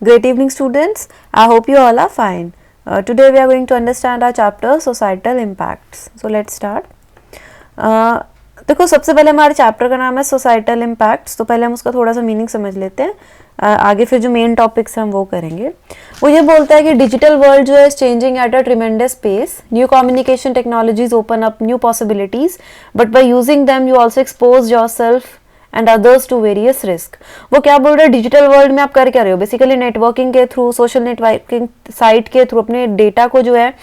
Great evening, students. I hope you all are fine. Today we are going to understand our chapter Societal Impacts. So let's start. देखो सबसे पहले हमारे chapter का नाम है societal impacts, तो पहले हम उसका थोड़ा सा मीनिंग समझ लेते हैं. आगे फिर जो मेन टॉपिक्स हैं हम वो करेंगे. वो ये बोलता है कि डिजिटल वर्ल्ड जो है changing at a tremendous pace. New communication technologies open up new possibilities, but by using them you also expose yourself and others to various risk. वो क्या बोल रहे हैं, डिजिटल वर्ल्ड में आप कर क्या रहे हो, बेसिकली नेटवर्किंग के थ्रू, सोशल नेटवर्किंग साइट के थ्रू अपने डेटा को जो है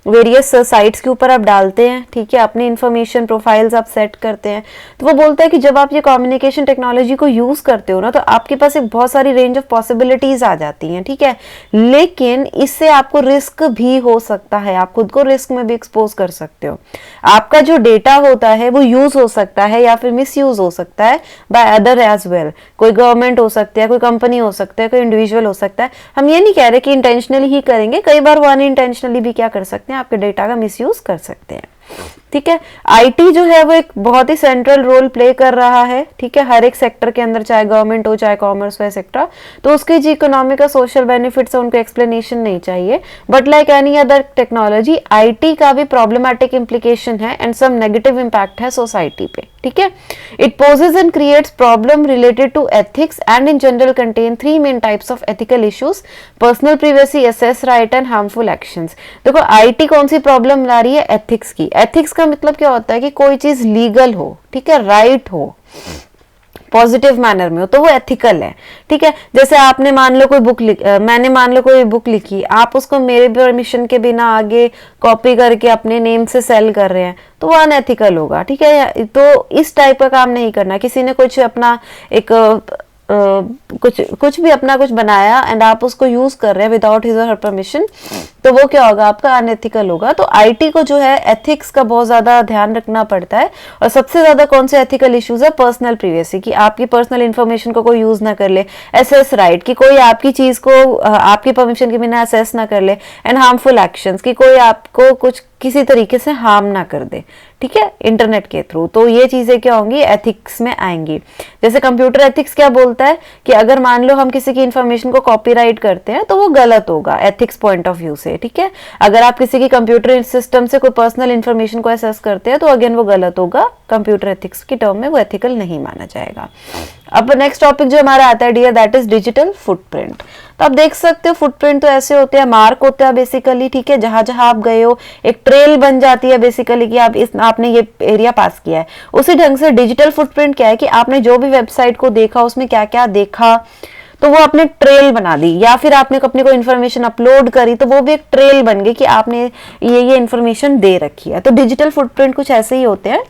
वेरियस साइट्स के ऊपर आप डालते हैं. ठीक है, अपनी इंफॉर्मेशन प्रोफाइल्स आप सेट करते हैं. तो वो बोलता है कि जब आप ये कम्युनिकेशन टेक्नोलॉजी को यूज करते हो ना, तो आपके पास एक बहुत सारी रेंज ऑफ पॉसिबिलिटीज आ जाती हैं. ठीक है, लेकिन इससे आपको रिस्क भी हो सकता है, आप खुद को रिस्क में भी एक्सपोज कर सकते हो. आपका जो डेटा होता है वो यूज हो सकता है या फिर मिस यूज हो सकता है बाय अदर एज वेल. कोई गवर्नमेंट हो सकती है, कोई कंपनी हो सकता है, कोई इंडिविजुअल हो सकता है. हम ये नहीं कह रहे कि इंटेंशनली ही करेंगे, कई बार वो अनइंटेंशनली भी क्या कर सकते हैं, आपके डेटा का मिसयूज कर सकते हैं. ठीक है, आईटी जो है वो एक बहुत ही सेंट्रल रोल प्ले कर रहा है. ठीक है, हर एक सेक्टर के अंदर, चाहे गवर्नमेंट हो चाहे कॉमर्स हो एक्सेट्रा. तो उसके जो इकोनॉमिक और सोशल बेनिफिट्स है उनको एक्सप्लेनेशन नहीं चाहिए. But like any other technology, IT का भी प्रॉब्लमैटिक इम्प्लीकेशन है एंड सम नेगेटिव इम्पैक्ट है सोसाइटी पे. ठीक है, it poses and creates problem related to ethics and in general contain 3 main types of ethical issues: personal privacy, access right and harmful actions. देखो IT कौन सी problem ला रही है, ethics की. एथिक्स का मतलब क्या होता है कि कोई चीज लीगल हो, ठीक है, राइट हो, पॉजिटिव मैनर में हो, तो वो एथिकल है. ठीक है, जैसे आपने मान लो कोई बुक मैंने मान लो कोई बुक लिखी, आप उसको मेरे परमिशन के बिना आगे कॉपी करके अपने नेम से सेल कर रहे हैं, तो वो अनएथिकल होगा. ठीक है, तो इस टाइप का काम नहीं करना. किसी ने कुछ अपना एक कुछ भी अपना कुछ बनाया एंड आप उसको यूज कर रहे हैं विदाउट हिज और हर परमिशन, तो वो क्या होगा, आपका अनएथिकल होगा. तो आईटी को जो है एथिक्स का बहुत ज्यादा ध्यान रखना पड़ता है. और सबसे ज्यादा कौन से एथिकल इश्यूज है, पर्सनल प्राइवेसी की आपकी पर्सनल इंफॉर्मेशन को कोई यूज ना कर ले, एसेस राइट की कोई आपकी चीज को आपकी परमिशन के बिना एसेस ना कर ले, एंड हार्मफुल एक्शंस की कोई आपको कुछ किसी तरीके से हार्म ना कर दे. ठीक है, इंटरनेट के थ्रू. तो ये चीजें क्या होंगी, एथिक्स में आएंगी. जैसे कंप्यूटर एथिक्स क्या बोलता है कि अगर मान लो हम किसी की इंफॉर्मेशन को कॉपीराइट करते हैं तो वो गलत होगा एथिक्स पॉइंट ऑफ व्यू से. ठीक है, अगर आप किसी की कंप्यूटर सिस्टम से कोई पर्सनल इंफॉर्मेशन को एक्सेस करते हैं तो अगेन वो गलत होगा. कंप्यूटर एथिक्स की टर्म में वो एथिकल नहीं माना जाएगा. अब नेक्स्ट टॉपिक जो हमारा आता है dear, that is digital footprint. तो आप देख सकते हो फुटप्रिंट तो ऐसे होते हैं, मार्क होता है बेसिकली. ठीक है, जहां जहां आप गए हो एक ट्रेल बन जाती है बेसिकली कि आपने ये एरिया पास किया है. उसी ढंग से डिजिटल फुटप्रिंट क्या है कि आपने जो भी वेबसाइट को देखा उसमें क्या क्या देखा, तो वो आपने ट्रेल बना दी, या फिर आपने अपनी कोई इन्फॉर्मेशन अपलोड करी तो वो भी एक ट्रेल बन गई कि आपने ये इन्फॉर्मेशन दे रखी है. तो डिजिटल फुटप्रिंट कुछ ऐसे ही होते हैं.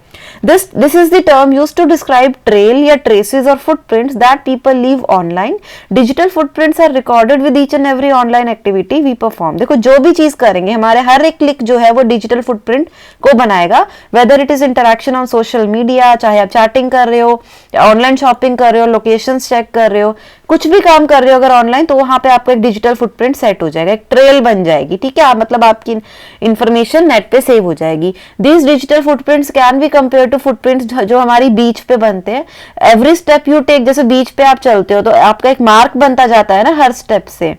This is the term used to describe trail या traces or footprints that people leave online. Digital footprints are recorded with each and every online activity we perform. देखो जो भी चीज करेंगे हमारे हर एक क्लिक जो है वो डिजिटल फुटप्रिंट को बनाएगा. Whether it is interaction on social media, चाहे आप चैटिंग कर रहे हो, ऑनलाइन शॉपिंग कर रहे हो, लोकेशन चेक कर रहे हो, कुछ भी काम कर रहे हो अगर ऑनलाइन, तो वहां पे आपका एक डिजिटल फुटप्रिंट सेट हो जाएगा, एक ट्रेल बन जाएगी. ठीक है, मतलब आपकी इंफॉर्मेशन नेट पे सेव हो जाएगी. These digital footprints can be compare to footprints जो हमारी बीच पे बनते हैं. एवरी स्टेप यू टेक, जैसे बीच पे आप चलते हो तो आपका एक मार्क बनता जाता है ना हर स्टेप से,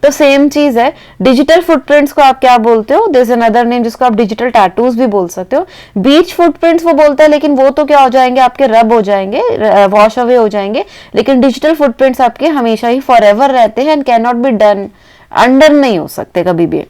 तो सेम चीज है. डिजिटल फुटप्रिंट्स को आप क्या बोलते हो, देयर इज अनदर नेम जिसको आप डिजिटल टैटूज भी बोल सकते हो. बीच फुटप्रिंट्स वो बोलता है, लेकिन वो तो क्या हो जाएंगे, आपके रब हो जाएंगे, वॉश अवे हो जाएंगे. लेकिन डिजिटल फुटप्रिंट्स आपके हमेशा ही फॉर एवर रहते हैं and can not be done, under नहीं हो सकते कभी भी.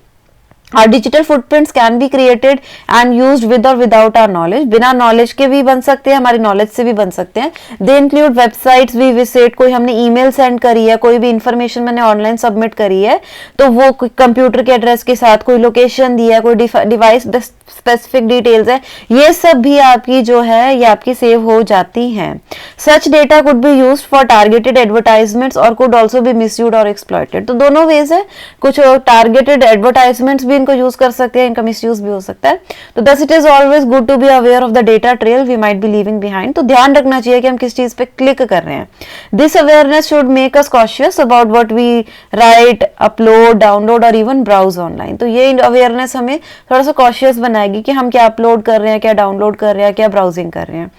Our digital footprints can be created and used with or without our knowledge. बिना नॉलेज के भी बन सकते हैं, हमारी नॉलेज से भी बन सकते हैं. They include websites we visit, कोई हमने ईमेल सेंड करी है, कोई भी इंफॉर्मेशन मैंने ऑनलाइन सबमिट करी है, तो वो कंप्यूटर के एड्रेस के साथ कोई लोकेशन दिया है, कोई डिवाइस स्पेसिफिक डिटेल्स है, ये सब भी आपकी जो है ये आपकी सेव हो जाती हैं. Such data could be used for targeted advertisements or could also be misused or exploited. तो दोनों वेज है, कुछ टारगेटेड एडवर्टाइजमेंट्स भी इनको यूज कर सकते हैं, इनका मिसयूज भी हो सकता है. तो thus it is always good to be aware of the data trail we might be leaving behind. तो ध्यान रखना चाहिए कि हम किस चीज पे क्लिक कर रहे हैं. This awareness should make us cautious about what we write, upload, download और इवन ब्राउज ऑनलाइन. तो ये अवेयरनेस हमें थोड़ा सा कॉशियस बनाएगी कि हम क्या अपलोड कर रहे हैं, क्या डाउनलोड कर रहे हैं, क्या ब्राउजिंग कर रहे हैं.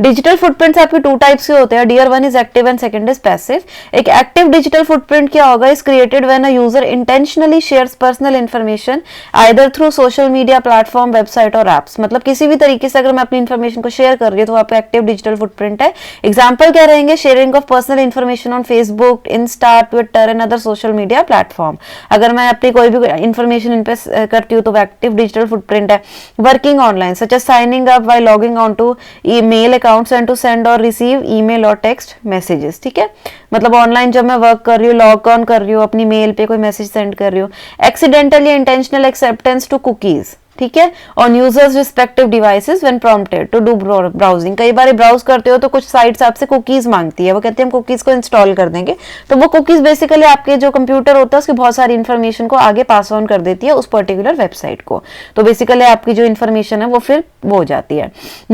डिजिटल फुटप्रिंट्स आपके टू टाइप्स के होते हैं dear, one is active and second is passive. एक एक्टिव डिजिटल फुटप्रिंट क्या होगा, is created when a user intentionally shares personal information either through social media platform, website और एप्स। मतलब किसी भी तरीके से अगर मैं अपनी इंफॉर्मेशन को शेयर कर रही हूँ तो वहाँ पे एक्टिव डिजिटल फुटप्रिंट है। एग्जाम्पल क्या रहेंगे, sharing of personal information on Facebook, Insta, Twitter and other social media platform. अगर मैं अपनी कोई भी इंफॉर्मेशन इन पे करती हूँ तो एक्टिव डिजिटल फुटप्रिंट है। Working online such as signing up while logging on to email accounts and to send और रिसीव ईमेल और टेक्स्ट मैसेजेस। ठीक है, मतलब ऑनलाइन जब मैं वर्क कर रही हूँ, लॉग ऑन कर रही हूँ, अपनी मेल पे कोई मैसेज सेंड कर रही हूँ। एक्सीडेंटल या इंटेंशनल एक्सेप्टेंस टू कुकीज, ठीक है, on users respective devices when prompted to do browsing. कई बार ब्राउज करते हो तो कुछ साइट्स आपसे कुकीज मांगती है, वो कहते हैं हम कुकीज को इंस्टॉल कर देंगे, तो वो कुकीज बेसिकली आपके जो कंप्यूटर होता है उसकी बहुत सारी इंफॉर्मेशन को आगे पास ऑन कर देती है उस पर्टिकुलर वेबसाइट को, तो बेसिकली आपकी जो इंफॉर्मेशन है वो फिर वो हो जाती है।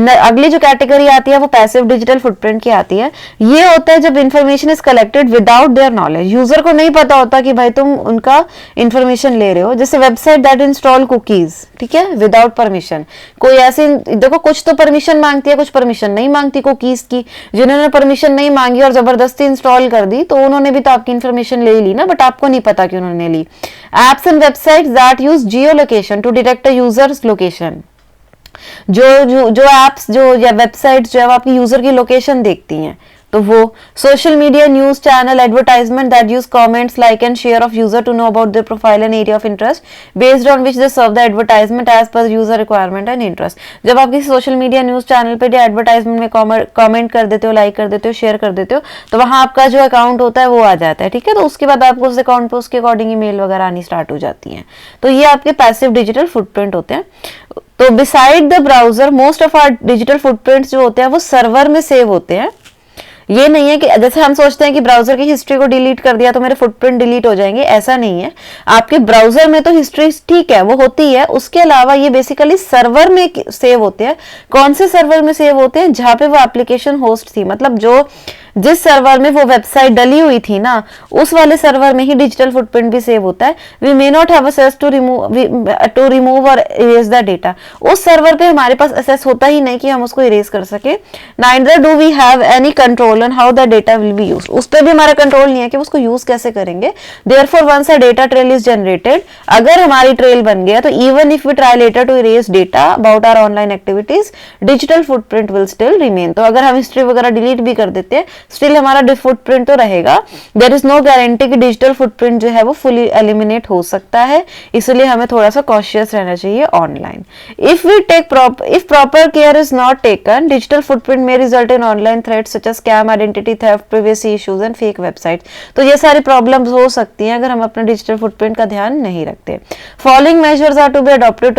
अगली जो कैटेगरी आती है वो पैसिव डिजिटल फुटप्रिंट की आती है। ये होता है जब information is collected without their knowledge, user को नहीं पता होता कि भाई तुम उनका इंफॉर्मेशन ले रहे हो। जैसे वेबसाइट दैट इंस्टॉल कुकीज, ठीक है, विदाउट परमिशन। कोई ऐसे देखो कुछ तो परमिशन मांगती है, कुछ परमिशन नहीं मांगती कुकीज की। जिन्होंने परमिशन नहीं मांगी और जबरदस्ती इंस्टॉल कर दी तो उन्होंने भी तो आपकी इंफॉर्मेशन ले ली ना, बट आपको नहीं पता कि उन्होंने ली। Apps and websites that use geo location to detect a user's location. जो एप्स जो या वेबसाइट्स जो है वो आपकी यूजर की लोकेशन देखती हैं, तो वो social media, news channel, advertisement that use comments, like and share of user to know about their profile and area of interest based on which they serve the advertisement as per user requirement and interest. जब आप किसी social media, news channel पे advertisement में comment कर देते हो, like कर देते हो, शेयर कर देते हो, तो वहां आपका जो अकाउंट होता है वो आ जाता है। ठीक है, तो उसके बाद आपको उस अकाउंट पे उसके अकॉर्डिंग ईमेल वगैरह आनी स्टार्ट हो जाती है। तो ये आपके पैसिव डिजिटल फुटप्रिंट होते हैं। तो beside the browser most of our digital footprints जो होते हैं वो सर्वर में सेव होते हैं। ये नहीं है कि जैसे हम सोचते हैं कि ब्राउजर की हिस्ट्री को डिलीट कर दिया तो मेरे फुटप्रिंट डिलीट हो जाएंगे, ऐसा नहीं है। आपके ब्राउजर में तो हिस्ट्री ठीक है वो होती है, उसके अलावा ये बेसिकली सर्वर में सेव होते हैं। कौन से सर्वर में सेव होते हैं, जहां पे वो एप्लीकेशन होस्ट थी, मतलब जिस सर्वर में वो वेबसाइट डली हुई थी ना, उस वाले सर्वर में ही डिजिटल फुटप्रिंट भी सेव होता है। We may not have access to remove और इरेज द डेटा। उस सर्वर पे हमारे पास एक्सेस होता ही नहीं कि हम उसको इरेज कर सके। Neither do we have any control on how the data will be used. उस पर भी हमारा कंट्रोल नहीं है कि उसको यूज कैसे करेंगे। Therefore once a data trail is generated, अगर हमारी ट्रेल बन गया तो even if we try later to erase data about our online activities, digital footprint will still remain. तो अगर हम हिस्ट्री वगैरह डिलीट भी कर देते हैं स्टिल हमारा फुटप्रिंट तो रहेगा। देयर इज नो गारंटी कि डिजिटल फुटप्रिंट जो है वो फुली एलिमिनेट हो सकता है, इसलिए हमें थोड़ा सा कॉशियस रहना चाहिए online. If proper care is not taken, digital footprint may result in online threats such as scam, identity theft, privacy issues and fake website. तो ये सारी प्रॉब्लम्स हो सकती हैं अगर हम अपने डिजिटल फुटप्रिंट का ध्यान नहीं रखते। Following measures are to be adopted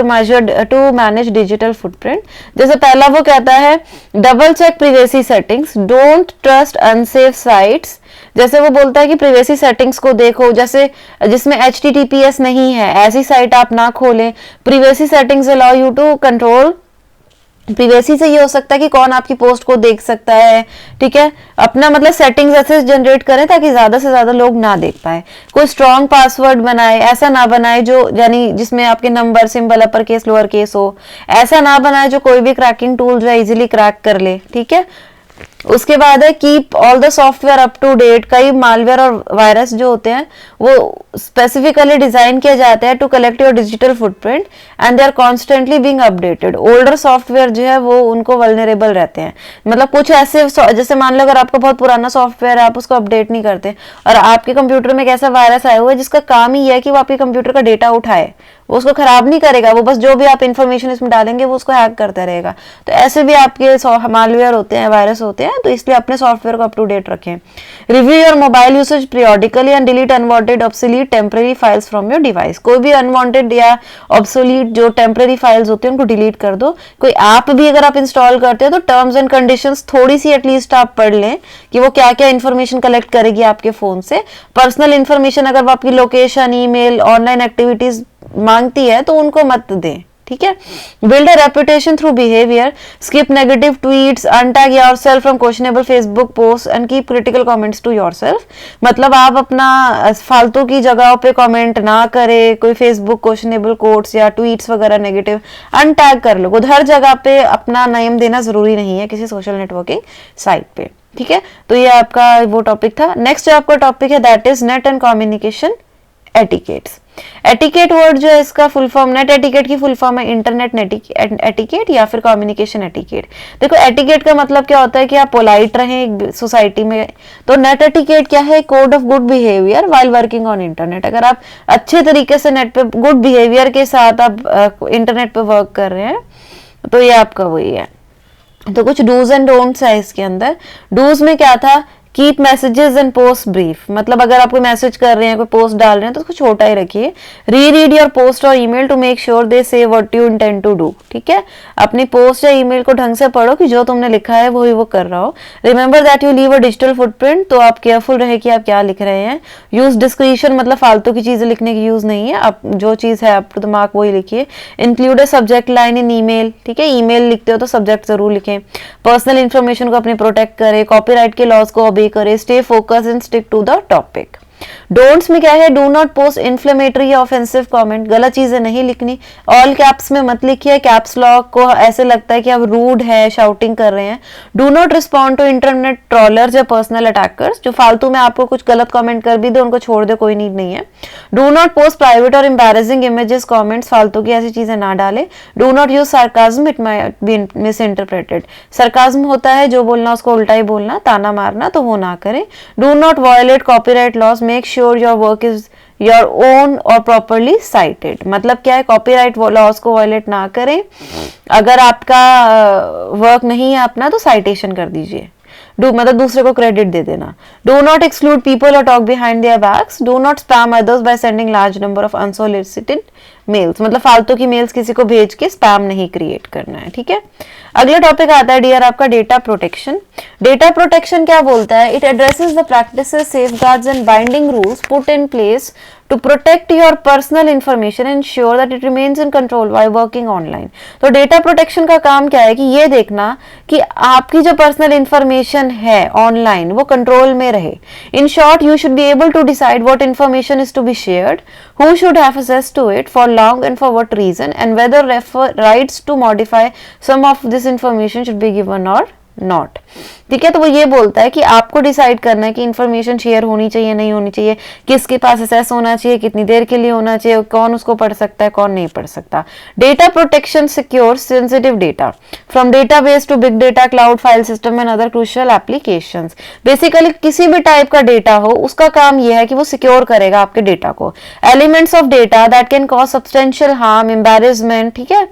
to manage digital footprint. जैसे पहला वो कहता है double check privacy settings, don't trust unsafe sites. जैसे वो बोलता है कि प्रिवेसी सेटिंग्स को देखो, जैसे जिसमें HTTPS नहीं है ऐसी साइट आप ना खोलें। Privacy settings allow you to control. Privacy से ये हो सकता है कि कौन आपकी पोस्ट को देख सकता है, ठीक है, अपना मतलब सेटिंग्स ऐसे जनरेट करें ताकि ज्यादा से ज्यादा लोग ना देख पाए। कोई स्ट्रॉन्ग पासवर्ड बनाए, ऐसा ना बनाए जो यानी जिसमें आपके number, symbol, upper case, lower case हो। ऐसा ना बनाए जो कोई भी क्रैकिंग टूल जो है इजीली क्रैक कर ले। ठीक है, उसके बाद है keep all the software up to date. कई मालवेयर और वायरस जो होते हैं वो स्पेसिफिकली डिजाइन किया जाता है to collect your digital footprint and they are constantly being updated. Older software जो है वो उनको वल्नरेबल रहते हैं। मतलब कुछ ऐसे जैसे मान लो अगर आपका बहुत पुराना सॉफ्टवेयर है, आप उसको अपडेट नहीं करते और आपके कंप्यूटर में एक ऐसा वायरस आया हुआ है जिसका काम ही है कि वो आपके कंप्यूटर का डेटा उठाए, वो उसको खराब नहीं करेगा, वो बस जो भी आप इंफॉर्मेशन इसमें डालेंगे वो उसको हैक करता रहेगा। तो ऐसे भी आपके मालवेयर होते हैं, वायरस होते हैं, तो इसलिए अपने सॉफ्टवेयर को अप टू डेट रखें। Review your mobile usage periodically and delete unwanted obsolete temporary files from your device. कोई भी अनवांटेड या ऑब्सोलीट जो टेम्परेरी फाइल्स होते हैं उनको डिलीट कर दो। कोई ऐप भी अगर आप इंस्टॉल करते हैं तो टर्म्स एंड कंडीशंस थोड़ी सी एटलीस्ट आप पढ़ लें कि वो क्या क्या इन्फॉर्मेशन कलेक्ट करेगी आपके फोन से। पर्सनल इन्फॉर्मेशन अगर वो आपकी लोकेशन, ईमेल, ऑनलाइन एक्टिविटीज मांगती है तो उनको मत दें। ठीक है। Build a reputation through behaviour, skip negative tweets, untag yourself from questionable Facebook post and keep critical comments to yourself. मतलब आप अपना फालतू की जगहों पे कमेंट ना करें, कोई फेसबुक क्वेश्चनेबल कोट्स या ट्वीट्स वगैरह नेगेटिव अनटैग कर लो। हर जगह पे अपना नेम देना जरूरी नहीं है किसी सोशल नेटवर्किंग साइट पे, ठीक है। तो ये आपका वो टॉपिक था। नेक्स्ट जो आपका टॉपिक है that is net and communication etiquettes. Etiquette word जो है इसका फुल फॉर्म, नेट एटिकेट की फुल फॉर्म है इंटरनेट एटिकेट या फिर कम्युनिकेशन एटिकेट। देखो एटिकेट का मतलब क्या होता है कि आप पोलाइट रहें सोसाइटी में, तो नेट एटिकेट क्या है, code of good behaviour while working on internet. अगर आप अच्छे तरीके से नेट पे गुड बिहेवियर के साथ आप इंटरनेट पे वर्क कर रहे हैं तो ये आपका वही है। तो कुछ डूज एंड डोंट्स है इसके अंदर। डूज में क्या था, keep messages and post brief, मतलब अगर आप कोई मैसेज कर रहे हैं, कोई पोस्ट डाल रहे हैं तो उसको छोटा ही रखिए। रीड योर पोस्ट और email to make sure they say what you intend to do, ठीक है। अपनी पोस्ट या ईमेल को ढंग से पढ़ो कि जो तुमने लिखा है वही वो कर रहा हो। Remember that you leave a digital footprint, तो आप केयरफुल रहे कि आप क्या लिख रहे हैं। यूज डिस्क्रिप्शन, मतलब फालतू की चीजें लिखने की यूज नहीं है, आप जो चीज है आपको दिमाग वही लिखिए। Include a subject line in email, ठीक है, ईमेल लिखते हो तो सब्जेक्ट जरूर लिखें। पर्सनल इंफॉर्मेशन को अपने प्रोटेक्ट करें, कॉपीराइट के लॉज को ओबे करें, stay focus and stick to the topic. Don'ts में क्या है, डू नॉट पोस्ट इन्फ्लेमेटरी या ऑफेंसिव कमेंट, गलत चीजें नहीं लिखनी। ऑल कैप्स में मत लिखिए, कैप्स लॉक को ऐसे लगता है कि आप रूड है, शाउटिंग कर रहे हैं। Do not respond to internet trollers या पर्सनल अटैकर्स, जो फालतू में आपको कुछ गलत कमेंट कर भी दे उनको छोड़ दे, कोई नीड नहीं है। डू नॉट पोस्ट प्राइवेट और एम्बैरेसिंग इमेजेस कमेंट्स, फालतू की ऐसी चीजें ना डाले। Do not use sarcasm, it might be miss interpreted. Sarcasm होता है जो बोलना उसको उल्टा ही बोलना, ताना मारना, तो वो ना करें। Do not violate copyright laws, make sure your work is your own और प्रॉपरली साइटेड। मतलब क्या है, कॉपीराइट लॉज को वायलेट ना करें। अगर आपका वर्क नहीं है अपना तो साइटेशन कर दीजिए। डू मतलब दूसरे को क्रेडिट दे देना। डू नॉट एक्सक्लूड पीपल और talk behind their backs. Do not spam others by sending large number of unsolicited mails, मतलब फालतू की मेल्स किसी को भेज के स्पैम नहीं क्रिएट करना है, ठीक है। अगला टॉपिक आता है डियर आपका डेटा प्रोटेक्शन। डेटा प्रोटेक्शन क्या बोलता है, it addresses the practices, safeguards and binding rules put in place to protect your personal information and ensure that it remains in control while working online। तो data protection का काम क्या है कि ये देखना कि आपकी जो पर्सनल इंफॉर्मेशन है ऑनलाइन वो कंट्रोल में रहे। In short, you should be able to decide what information is to be shared, who should have access to it, for long and for what reason, and whether rights to modify some of this information should be given or not, ठीक है। तो वो ये बोलता है कि आपको decide करना है कि इंफॉर्मेशन शेयर होनी चाहिए नहीं होनी चाहिए, किसके पास एक्सेस होना चाहिए, कितनी देर के लिए होना चाहिए, कौन उसको पढ़ सकता है कौन नहीं पढ़ सकता। Data protection secures sensitive data from database to big data, cloud file system and other crucial applications. Basically किसी भी टाइप का डेटा हो उसका काम यह है कि वो सिक्योर करेगा आपके डेटा को। Elements of data that can cause substantial harm, embarrassment, ठीक है,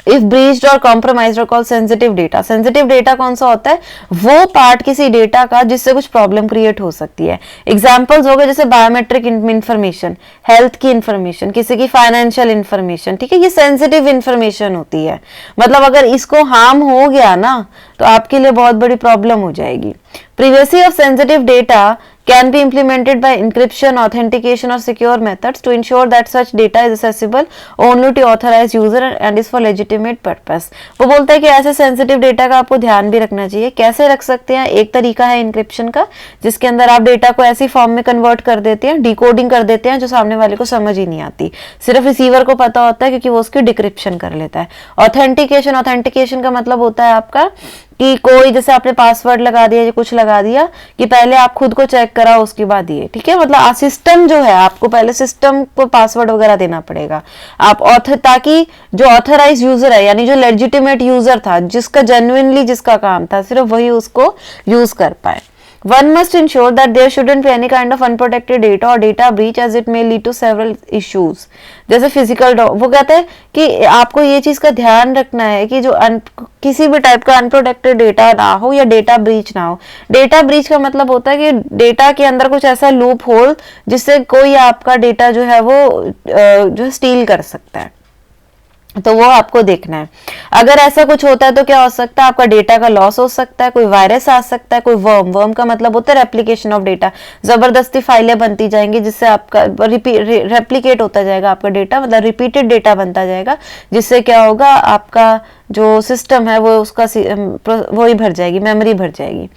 इफ ब्रीच्ड और कॉम्प्रोमाइज्ड और called sensitive data. Sensitive data कौन सा होता है, वो पार्ट किसी डेटा का जिससे कुछ प्रॉब्लम क्रिएट हो सकती है। एग्जांपल्स हो गए जैसे बायोमेट्रिक इंफॉर्मेशन, हेल्थ की इंफॉर्मेशन, किसी की फाइनेंशियल इंफॉर्मेशन, ठीक है, ये सेंसिटिव इंफॉर्मेशन होती है। मतलब अगर इसको हार्म हो गया ना तो आपके लिए बहुत बड़ी प्रॉब्लम हो जाएगी। Privacy of sensitive data can be implemented by encryption, authentication or secure methods to ensure that such data is accessible only to authorized user and is for legitimate purpose। वो बोलता है कि ऐसे सेंसिटिव डेटा का आपको ध्यान भी रखना चाहिए। कैसे रख सकते हैं, एक तरीका है इंक्रिप्शन का, जिसके अंदर आप डेटा को ऐसी फॉर्म में कन्वर्ट कर देते हैं, डिकोडिंग कर देते हैं जो सामने वाले को समझ ही नहीं आती, सिर्फ रिसीवर को पता होता है क्योंकि वो उसकी डिक्रिप्शन कर लेता है। ऑथेंटिकेशन, ऑथेंटिकेशन का मतलब होता है आपका कि कोई जैसे आपने पासवर्ड लगा दिया या कुछ लगा दिया कि पहले आप खुद को चेक करा उसके बाद ये, ठीक है, मतलब सिस्टम जो है आपको पहले सिस्टम को पासवर्ड वगैरह देना पड़ेगा आप ताकि जो ऑथराइज यूजर है यानी जो लेजिटिमेट यूजर था, जिसका जेन्युइनली जिसका काम था, सिर्फ वही उसको यूज कर पाए। One must ensure that there shouldn't be any kind of unprotected data or data breach as it may lead to several issues। जैसे फिजिकल, वो कहते हैं कि आपको ये चीज का ध्यान रखना है कि जो किसी भी टाइप का अनप्रोटेक्टेड डेटा ना हो या डेटा ब्रीच ना हो। डेटा ब्रीच का मतलब होता है कि डेटा के अंदर कुछ ऐसा लूप होल जिससे कोई आपका डेटा जो है वो जो स्टील कर सकता है। तो वो आपको देखना है। अगर ऐसा कुछ होता है तो क्या हो सकता है, आपका डेटा का लॉस हो सकता है, कोई वायरस आ सकता है, कोई वर्म का मतलब होता है रेप्लिकेशन ऑफ डेटा, जबरदस्ती फाइलें बनती जाएंगी जिससे आपका रेप्लिकेट होता जाएगा आपका डेटा, मतलब रिपीटेड डेटा बनता जाएगा, जिससे क्या होगा आपका जो सिस्टम है वो उसका वही भर जाएगी, मेमोरी भर जाएगी,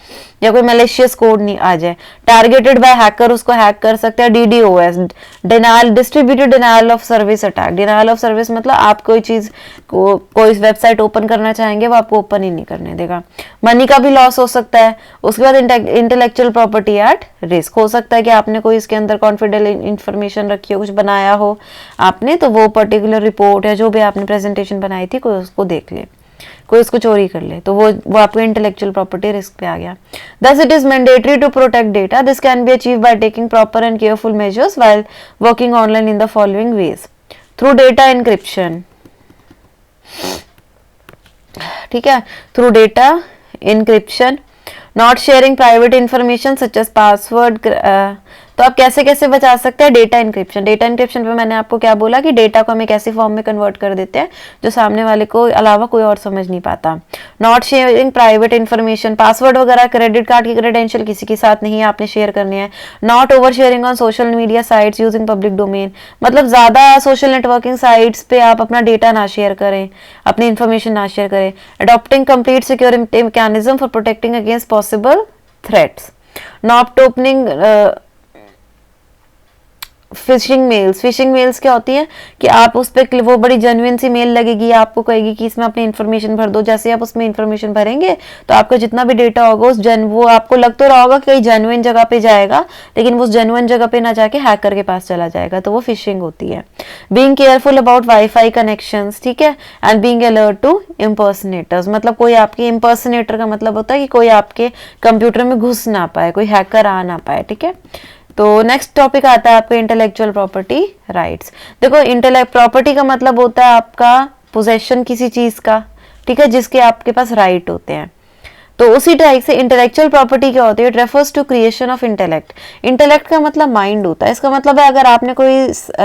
या कोई मलेशियस कोड नहीं आ जाए। टारगेटेड बाय हैकर उसको हैक कर सकते हैं। DDoS, denial, distributed denial of service attack. Denial of service मतलब आप कोई चीज को, कोई वेबसाइट ओपन करना चाहेंगे वो आपको ओपन ही नहीं करने देगा। मनी का भी लॉस हो सकता है। उसके बाद इंटेलेक्चुअल प्रॉपर्टी एट रिस्क, हो सकता है कि आपने कोई इसके अंदर कॉन्फिडेंशियल इंफॉर्मेशन रखी हो, कुछ बनाया हो आपने, तो वो पर्टिकुलर रिपोर्ट या जो भी आपने प्रेजेंटेशन बनाई थी कोई उसको देख ले, कोई उसको चोरी कर ले, तो वो आपको इंटेलेक्चुअल प्रॉपर्टी रिस्क पे आ गया। Thus it is mandatory to protect data. This can be achieved by taking proper and careful measures while working online in the following ways. Through data encryption, ठीक है, through data encryption, not sharing private information such as password, तो आप कैसे कैसे बचा सकते हैं data encryption. Data encryption पे मैंने आपको क्या बोला कि डेटा को हम एक ऐसी फॉर्म में कन्वर्ट कर देते हैं जो सामने वाले को अलावा कोई और समझ नहीं पाता। Not sharing private information, password वगैरह, क्रेडिट कार्ड की क्रेडेंशियल किसी के साथ नहीं आपने शेयर करने हैं। Not over sharing on social media sites using public domain, मतलब ज्यादा सोशल नेटवर्किंग साइट्स पे आप अपना डेटा ना शेयर करें, अपनी इन्फॉर्मेशन ना शेयर करें। Adopting complete security mechanism for protecting against possible threats. Not opening phishing mails. Phishing mails क्या होती है कि आप उस पर, वो बड़ी जेन्युइन सी मेल लगेगी, आपको कहेगी कि इसमें अपनी इन्फॉर्मेशन भर दो। जैसे आप उसमें इन्फॉर्मेशन भरेंगे तो आपका जितना भी डेटा होगा वो आपको लग तो रहा होगा कि कहीं जेन्युइन जगह पे जाएगा, लेकिन वो जेन्युइन जगह पे ना जाके हैकर के पास चला जाएगा, तो वो फिशिंग होती है। Being careful about wifi connections, ठीक है, एंड बीइंग अलर्ट टू इम्पर्सनेटर्स, मतलब कोई आपके इम्पर्सनेटर का मतलब होता है कि कोई आपके कंप्यूटर में घुस ना पाए, कोई हैकर आ ना पाए, ठीक है। तो नेक्स्ट टॉपिक आता है आपका इंटेलेक्चुअल प्रॉपर्टी राइट्स। देखो इंटेलेक्ट प्रॉपर्टी का मतलब होता है आपका पोजेशन किसी चीज का, ठीक है, जिसके आपके पास राइट होते हैं। तो उसी टाइप से इंटेलेक्चुअल प्रॉपर्टी क्या होती है, it refers to creation of intellect. Intellect का मतलब माइंड होता है। इसका मतलब है अगर आपने कोई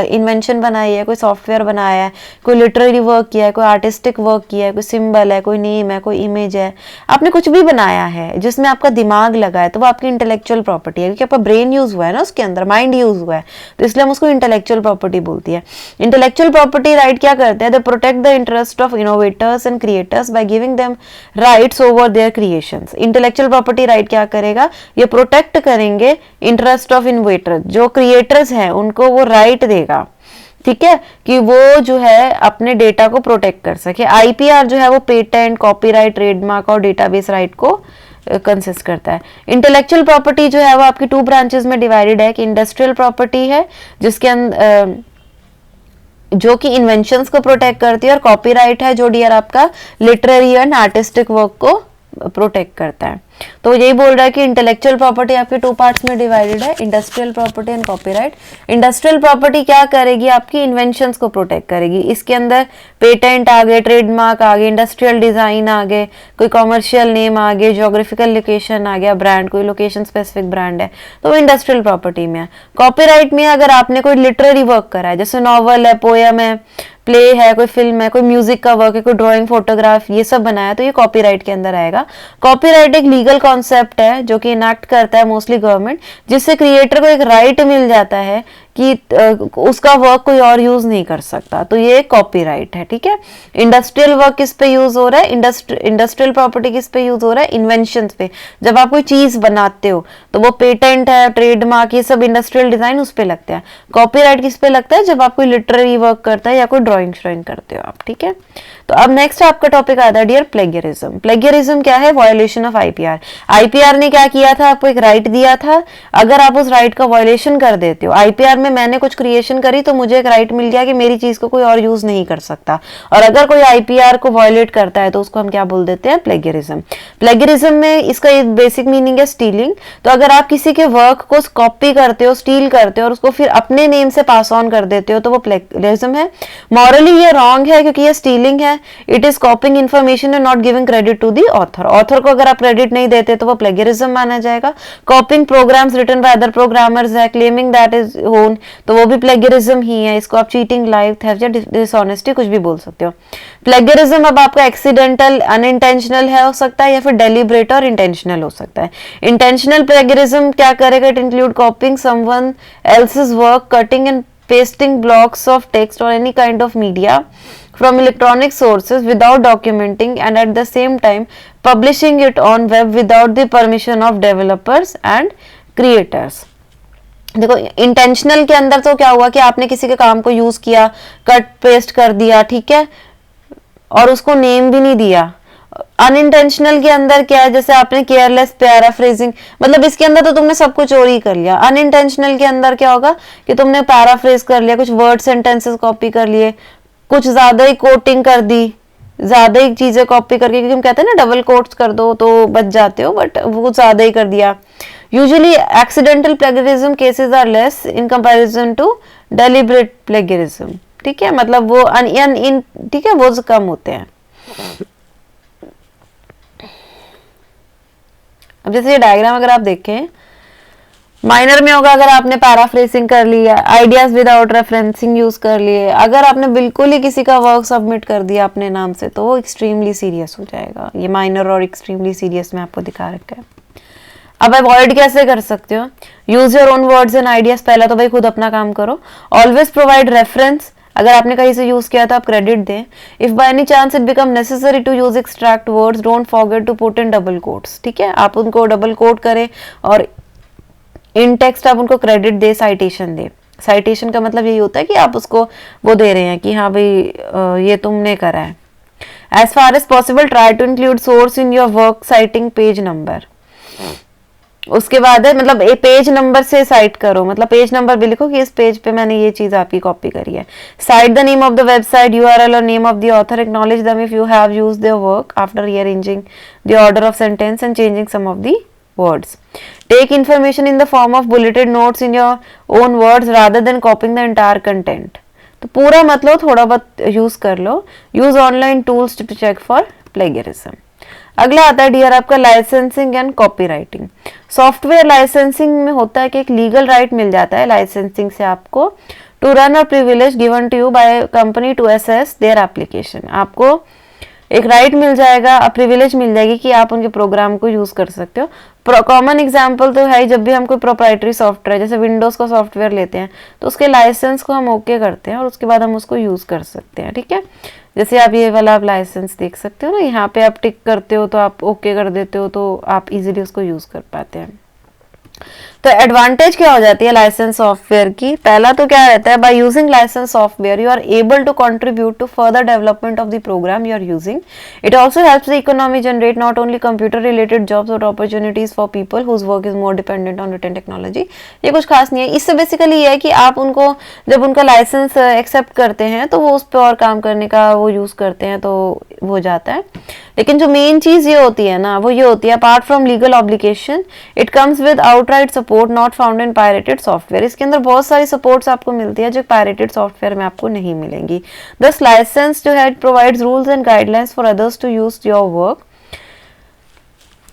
इन्वेंशन बनाई है, कोई सॉफ्टवेयर बनाया है, कोई लिटरेरी वर्क किया है, कोई आर्टिस्टिक वर्क किया है, कोई सिंबल है, कोई नेम है, कोई इमेज है, आपने कुछ भी बनाया है जिसमें आपका दिमाग लगा है, तो वो आपकी इंटेलेक्चुअल प्रॉपर्टी है, क्योंकि आपका ब्रेन यूज हुआ है ना, उसके अंदर माइंड यूज हुआ है, तो इसलिए हम उसको इंटेलेक्चुअल प्रॉपर्टी बोलती है। इंटेलेक्चुअल प्रॉपर्टी राइट क्या करते हैं, they protect the interest of innovators and creators by giving them rights over their creation. Intellectual property right क्या करेगा, ये प्रोटेक्ट करेंगे इंटरेस्ट ऑफ इनोवेटर, जो क्रिएटर्स हैं उनको वो राइट देगा, ठीक है, कि वो जो है अपने डेटा को प्रोटेक्ट कर सके। आईपीआर जो है वो पेटेंट, कॉपीराइट, ट्रेडमार्क और डेटाबेस राइट को कंसिस्ट करता है। इंटेलेक्चुअल प्रॉपर्टी जो है वो आपकी 2 ब्रांचेस में डिवाइडेड है, कि इंडस्ट्रियल प्रॉपर्टी है जिसके अंदर जो कि इन्वेंशंस को प्रोटेक्ट करती है, और कॉपीराइट है जो डियर आपका लिटरेरी एंड आर्टिस्टिक वर्क को प्रोटेक्ट करता है। तो यही बोल रहा है कि इंटेलेक्चुअल प्रॉपर्टी आपके 2 पार्ट्स में डिवाइडेड है, industrial property and copyright. Industrial property क्या करेगी, आपकी इन्वेंशंस को प्रोटेक्ट करेगी। इसके अंदर पेटेंट आ गए, ट्रेडमार्क आ गए, इंडस्ट्रियल डिजाइन आ गए, कोई कॉमर्शियल नेम आ गए, ज्योग्राफिकल लोकेशन आ गया, ब्रांड, कोई लोकेशन स्पेसिफिक ब्रांड है, तो वो इंडस्ट्रियल प्रॉपर्टी में है। कॉपीराइट में अगर आपने कोई लिटरेरी वर्क करा है, जैसे नॉवल है, पोयम है, प्ले है, कोई फिल्म है, कोई म्यूजिक का वर्क है, कोई ड्राइंग, फोटोग्राफ, ये सब बनाया, तो ये कॉपीराइट के अंदर आएगा। कॉपीराइट एक लीगल कॉन्सेप्ट है जो कि इनैक्ट करता है मोस्टली गवर्नमेंट, जिससे क्रिएटर को एक राइट मिल जाता है कि उसका वर्क कोई और यूज नहीं कर सकता, तो ये कॉपीराइट है, ठीक है। इंडस्ट्रियल वर्क किस पे यूज हो रहा है, इंडस्ट्रियल प्रॉपर्टी किस पे यूज हो रहा है, इन्वेंशंस पे। जब आप कोई चीज बनाते हो तो वो पेटेंट है, ट्रेडमार्क, ये सब इंडस्ट्रियल डिजाइन उस पे लगता है। कॉपीराइट किस पे लगता है, जब आप कोई लिटरेरी वर्क करता है या कोई ड्राइंग श्राइंग करते हो आप, ठीक है। तो अब नेक्स्ट आपका टॉपिक आता है डियर प्लेगियरिज्म। प्लेगियरिज्म क्या है, वायोलेशन ऑफ आईपीआर। आईपीआर ने क्या किया था, आपको एक राइट दिया था, अगर आप उस राइट का वायोलेशन कर देते हो, आईपीआर में मैंने कुछ क्रिएशन करी तो मुझे एक राइट मिल गया कि मेरी चीज को कोई और यूज नहीं कर सकता, और अगर कोई आईपीआर को वायोलेट करता है तो उसको हम क्या बोल देते हैं, प्लेगियरिज्म। प्लेगियरिज्म में इसका एक बेसिक मीनिंग है स्टीलिंग। तो अगर आप किसी के वर्क को कॉपी करते हो, स्टील करते हो और उसको फिर अपने नेम से पास ऑन कर देते हो, तो वो प्लेगियरिज्म है। मॉरली ये रॉन्ग है क्योंकि ये स्टीलिंग है। It is copying information and not giving credit to the author. Author को अगर आप क्रेडिट नहीं देते तो वो प्लेगियरिज्म माना जाएगा। Copying programs written by other programmers है, claiming that is own own, तो वो भी प्लेगरिज्म ही है। इसको आप चीटिंग, लाइव थेफ्ट या डिसऑनेस्टी कुछ भी बोल सकते हो। प्लेगरिज्म अब आपका एक्सीडेंटल, अनइंटेंशनल है हो सकता है, या फिर डेलिब्रेट और इंटेंशनल हो सकता है। इंटेंशनल प्लेगरिज्म क्या करेगा? It include कॉपिंग someone else's work, cutting and pasting blocks of text or any kind of media from electronic sources without documenting and at the same time publishing it on web without the permission of developers and creators। देखो intentional के अंदर तो क्या हुआ कि आपने किसी के काम को यूज किया, कट पेस्ट कर दिया, ठीक है, और उसको नेम भी नहीं दिया। अनइंटेंशनल के अंदर क्या है? जैसे आपने केयरलेस पैराफ्रेजिंग, मतलब इसके अंदर तो तुमने सब कुछ चोरी कर लिया। अनइंटेंशनल के अंदर क्या होगा कि तुमने पैराफ्रेज कर लिया, कुछ वर्ड सेंटेंसेस कॉपी कर लिए, कुछ ज्यादा ही कोटिंग कर दी, ज्यादा ही चीजें कॉपी करके, क्योंकि हम कहते हैं ना डबल कोट्स कर दो तो बच जाते हो, बट वो ज्यादा ही कर दिया। Usually accidental plagiarism cases are less in comparison to deliberate plagiarism, ठीक है, मतलब वो ठीक है, वो कम होते हैं। अब जैसे ये डायग्राम अगर आप देखें, माइनर में होगा अगर आपने पैराफ्रेसिंग कर लिया, आइडियाज विदाउट रेफरेंसिंग यूज कर लिए, अगर आपने बिल्कुल ही किसी का वर्क सबमिट कर दिया अपने नाम से, तो वो एक्सट्रीमली सीरियस हो जाएगा। ये माइनर और एक्सट्रीमली सीरियस में आपको दिखा रखा है। अब अवॉइड कैसे कर सकते हो? Use your own words and ideas. पहला तो भाई खुद अपना काम करो। ऑलवेज प्रोवाइड रेफरेंस, अगर आपने कहीं से यूज किया तो आप क्रेडिट दें। If by any chance it become necessary to use extract words, don't forget to put in double quotes, ठीक है, आप उनको डबल कोट करें और इन टेक्स्ट आप उनको क्रेडिट दे, साइटेशन दे। साइटेशन का मतलब यही होता है कि आप उसको वो दे रहे हैं कि हाँ भाई ये तुमने करा है। As far as possible try to include source in your work, citing page number. उसके बाद है मतलब ए पेज नंबर से साइट करो, मतलब पेज नंबर भी लिखो कि इस पेज पे मैंने ये चीज आपकी कॉपी करी है। Cite the name of the website, URL और name of the author, acknowledge them if you have used their work after rearranging the order of sentence and changing some of the words. Take information in the form of bulleted notes in your own words rather than copying the entire content. तो पूरा मतलब थोड़ा बहुत use कर लो। Use online tools to check for plagiarism. अगला आता है डियर आपका licensing and copyrighting. Software licensing में होता है कि एक लीगल राइट मिल जाता है लाइसेंसिंग से आपको, to run a privilege given to you by company to access their application. आपको एक राइट मिल जाएगा, प्रिविलेज मिल जाएगी कि आप उनके प्रोग्राम को यूज कर सकते हो। कॉमन एग्जांपल तो है, जब भी हम कोई प्रोप्राइटरी सॉफ्टवेयर जैसे विंडोज का सॉफ्टवेयर लेते हैं तो उसके लाइसेंस को हम ओके करते हैं और उसके बाद हम उसको यूज कर सकते हैं, ठीक है। जैसे आप ये वाला आप लाइसेंस देख सकते हो ना, यहाँ पे आप टिक करते हो तो आप ओके कर देते हो तो आप इजीली उसको यूज कर पाते हैं। तो एडवांटेज क्या हो जाती है लाइसेंस सॉफ्टवेयर की? पहला तो क्या रहता है, by using licence software you are able to contribute to further development of the program you are using. It also helps the economy generate not only computer related jobs और opportunities for people whose work is more dependent on written technology. ये कुछ खास नहीं है, इससे basically ये है कि आप उनको जब उनका लाइसेंस एक्सेप्ट करते हैं तो वो उस पर और काम करने का वो यूज करते हैं तो हो जाता है। लेकिन जो मेन चीज ये होती है ना, वो ये होती है apart from legal obligation it comes with outright support not found in pirated software. इसके अंदर बहुत सारी सपोर्ट्स आपको मिलती है जो पायरेटेड सॉफ्टवेयर में आपको नहीं मिलेंगी। दस लाइसेंस जो है it provides rules and guidelines for others to use your work.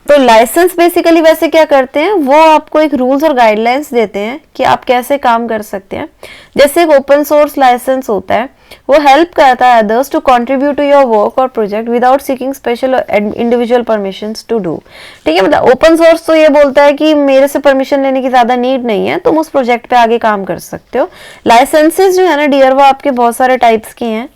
तो लाइसेंस बेसिकली वैसे क्या करते हैं, वो आपको एक रूल्स और गाइडलाइंस देते हैं कि आप कैसे काम कर सकते हैं। जैसे एक ओपन सोर्स लाइसेंस होता है, वो हेल्प करता है others to contribute to your work और project without seeking special individual permissions to do, ठीक है। मतलब ओपन सोर्स तो ये बोलता है कि मेरे से परमिशन लेने की ज्यादा नीड नहीं है, तुम उस प्रोजेक्ट पे आगे काम कर सकते हो। लाइसेंसेस जो है ना डियर, वो आपके बहुत सारे टाइप्स के हैं।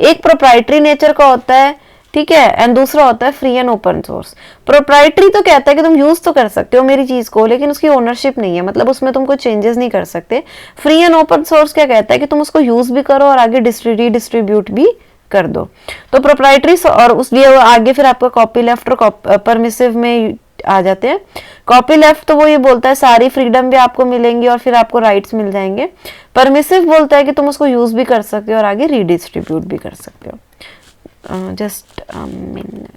एक प्रोप्राइटरी नेचर का होता है, ठीक है, एंड दूसरा होता है free and open source. Proprietary तो कहता है कि तुम यूज तो कर सकते हो मेरी चीज को, लेकिन उसकी ओनरशिप नहीं है, मतलब उसमें तुम कोई चेंजेस नहीं कर सकते। फ्री एंड ओपन सोर्स क्या कहता है कि तुम उसको यूज भी करो और आगे डिस्ट्रीब्यूट भी कर दो। तो प्रोप्राइटरी और उसलिए आगे फिर आपका कॉपी लेफ्ट और परमिसिव में आ जाते हैं। कॉपी लेफ्ट तो वो ये बोलता है सारी फ्रीडम भी आपको मिलेंगी और फिर आपको राइट्स मिल जाएंगे। परमिसिव बोलता है कि तुम उसको यूज भी कर सकते हो और आगे रीडिस्ट्रीब्यूट भी कर सकते हो। just a minute.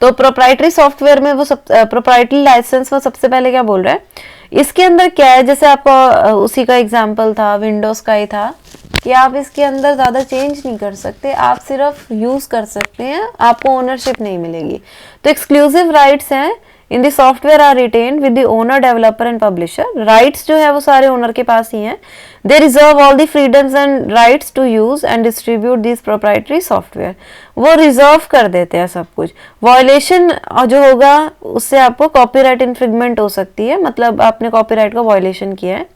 तो प्रोप्राइटरी सॉफ्टवेयर में वो प्रोप्राइटरी लाइसेंस वो सबसे पहले क्या बोल रहा है, इसके अंदर क्या है, जैसे आपको उसी का एग्जांपल था, विंडोज का ही था कि आप इसके अंदर ज्यादा चेंज नहीं कर सकते, आप सिर्फ यूज कर सकते हैं, आपको ओनरशिप नहीं मिलेगी। तो एक्सक्लूसिव राइट्स हैं in the software are retained with the owner, developer and publisher. Rights जो है वो सारे ओनर के पास ही हैं। They reserve all the freedoms and rights to use and distribute this proprietary software. वो रिजर्व कर देते हैं सब कुछ। वायलेशन जो होगा उससे आपको कॉपीराइट इन्फ्रिंगमेंट हो सकती है, मतलब आपने कॉपीराइट का वायलेशन किया है।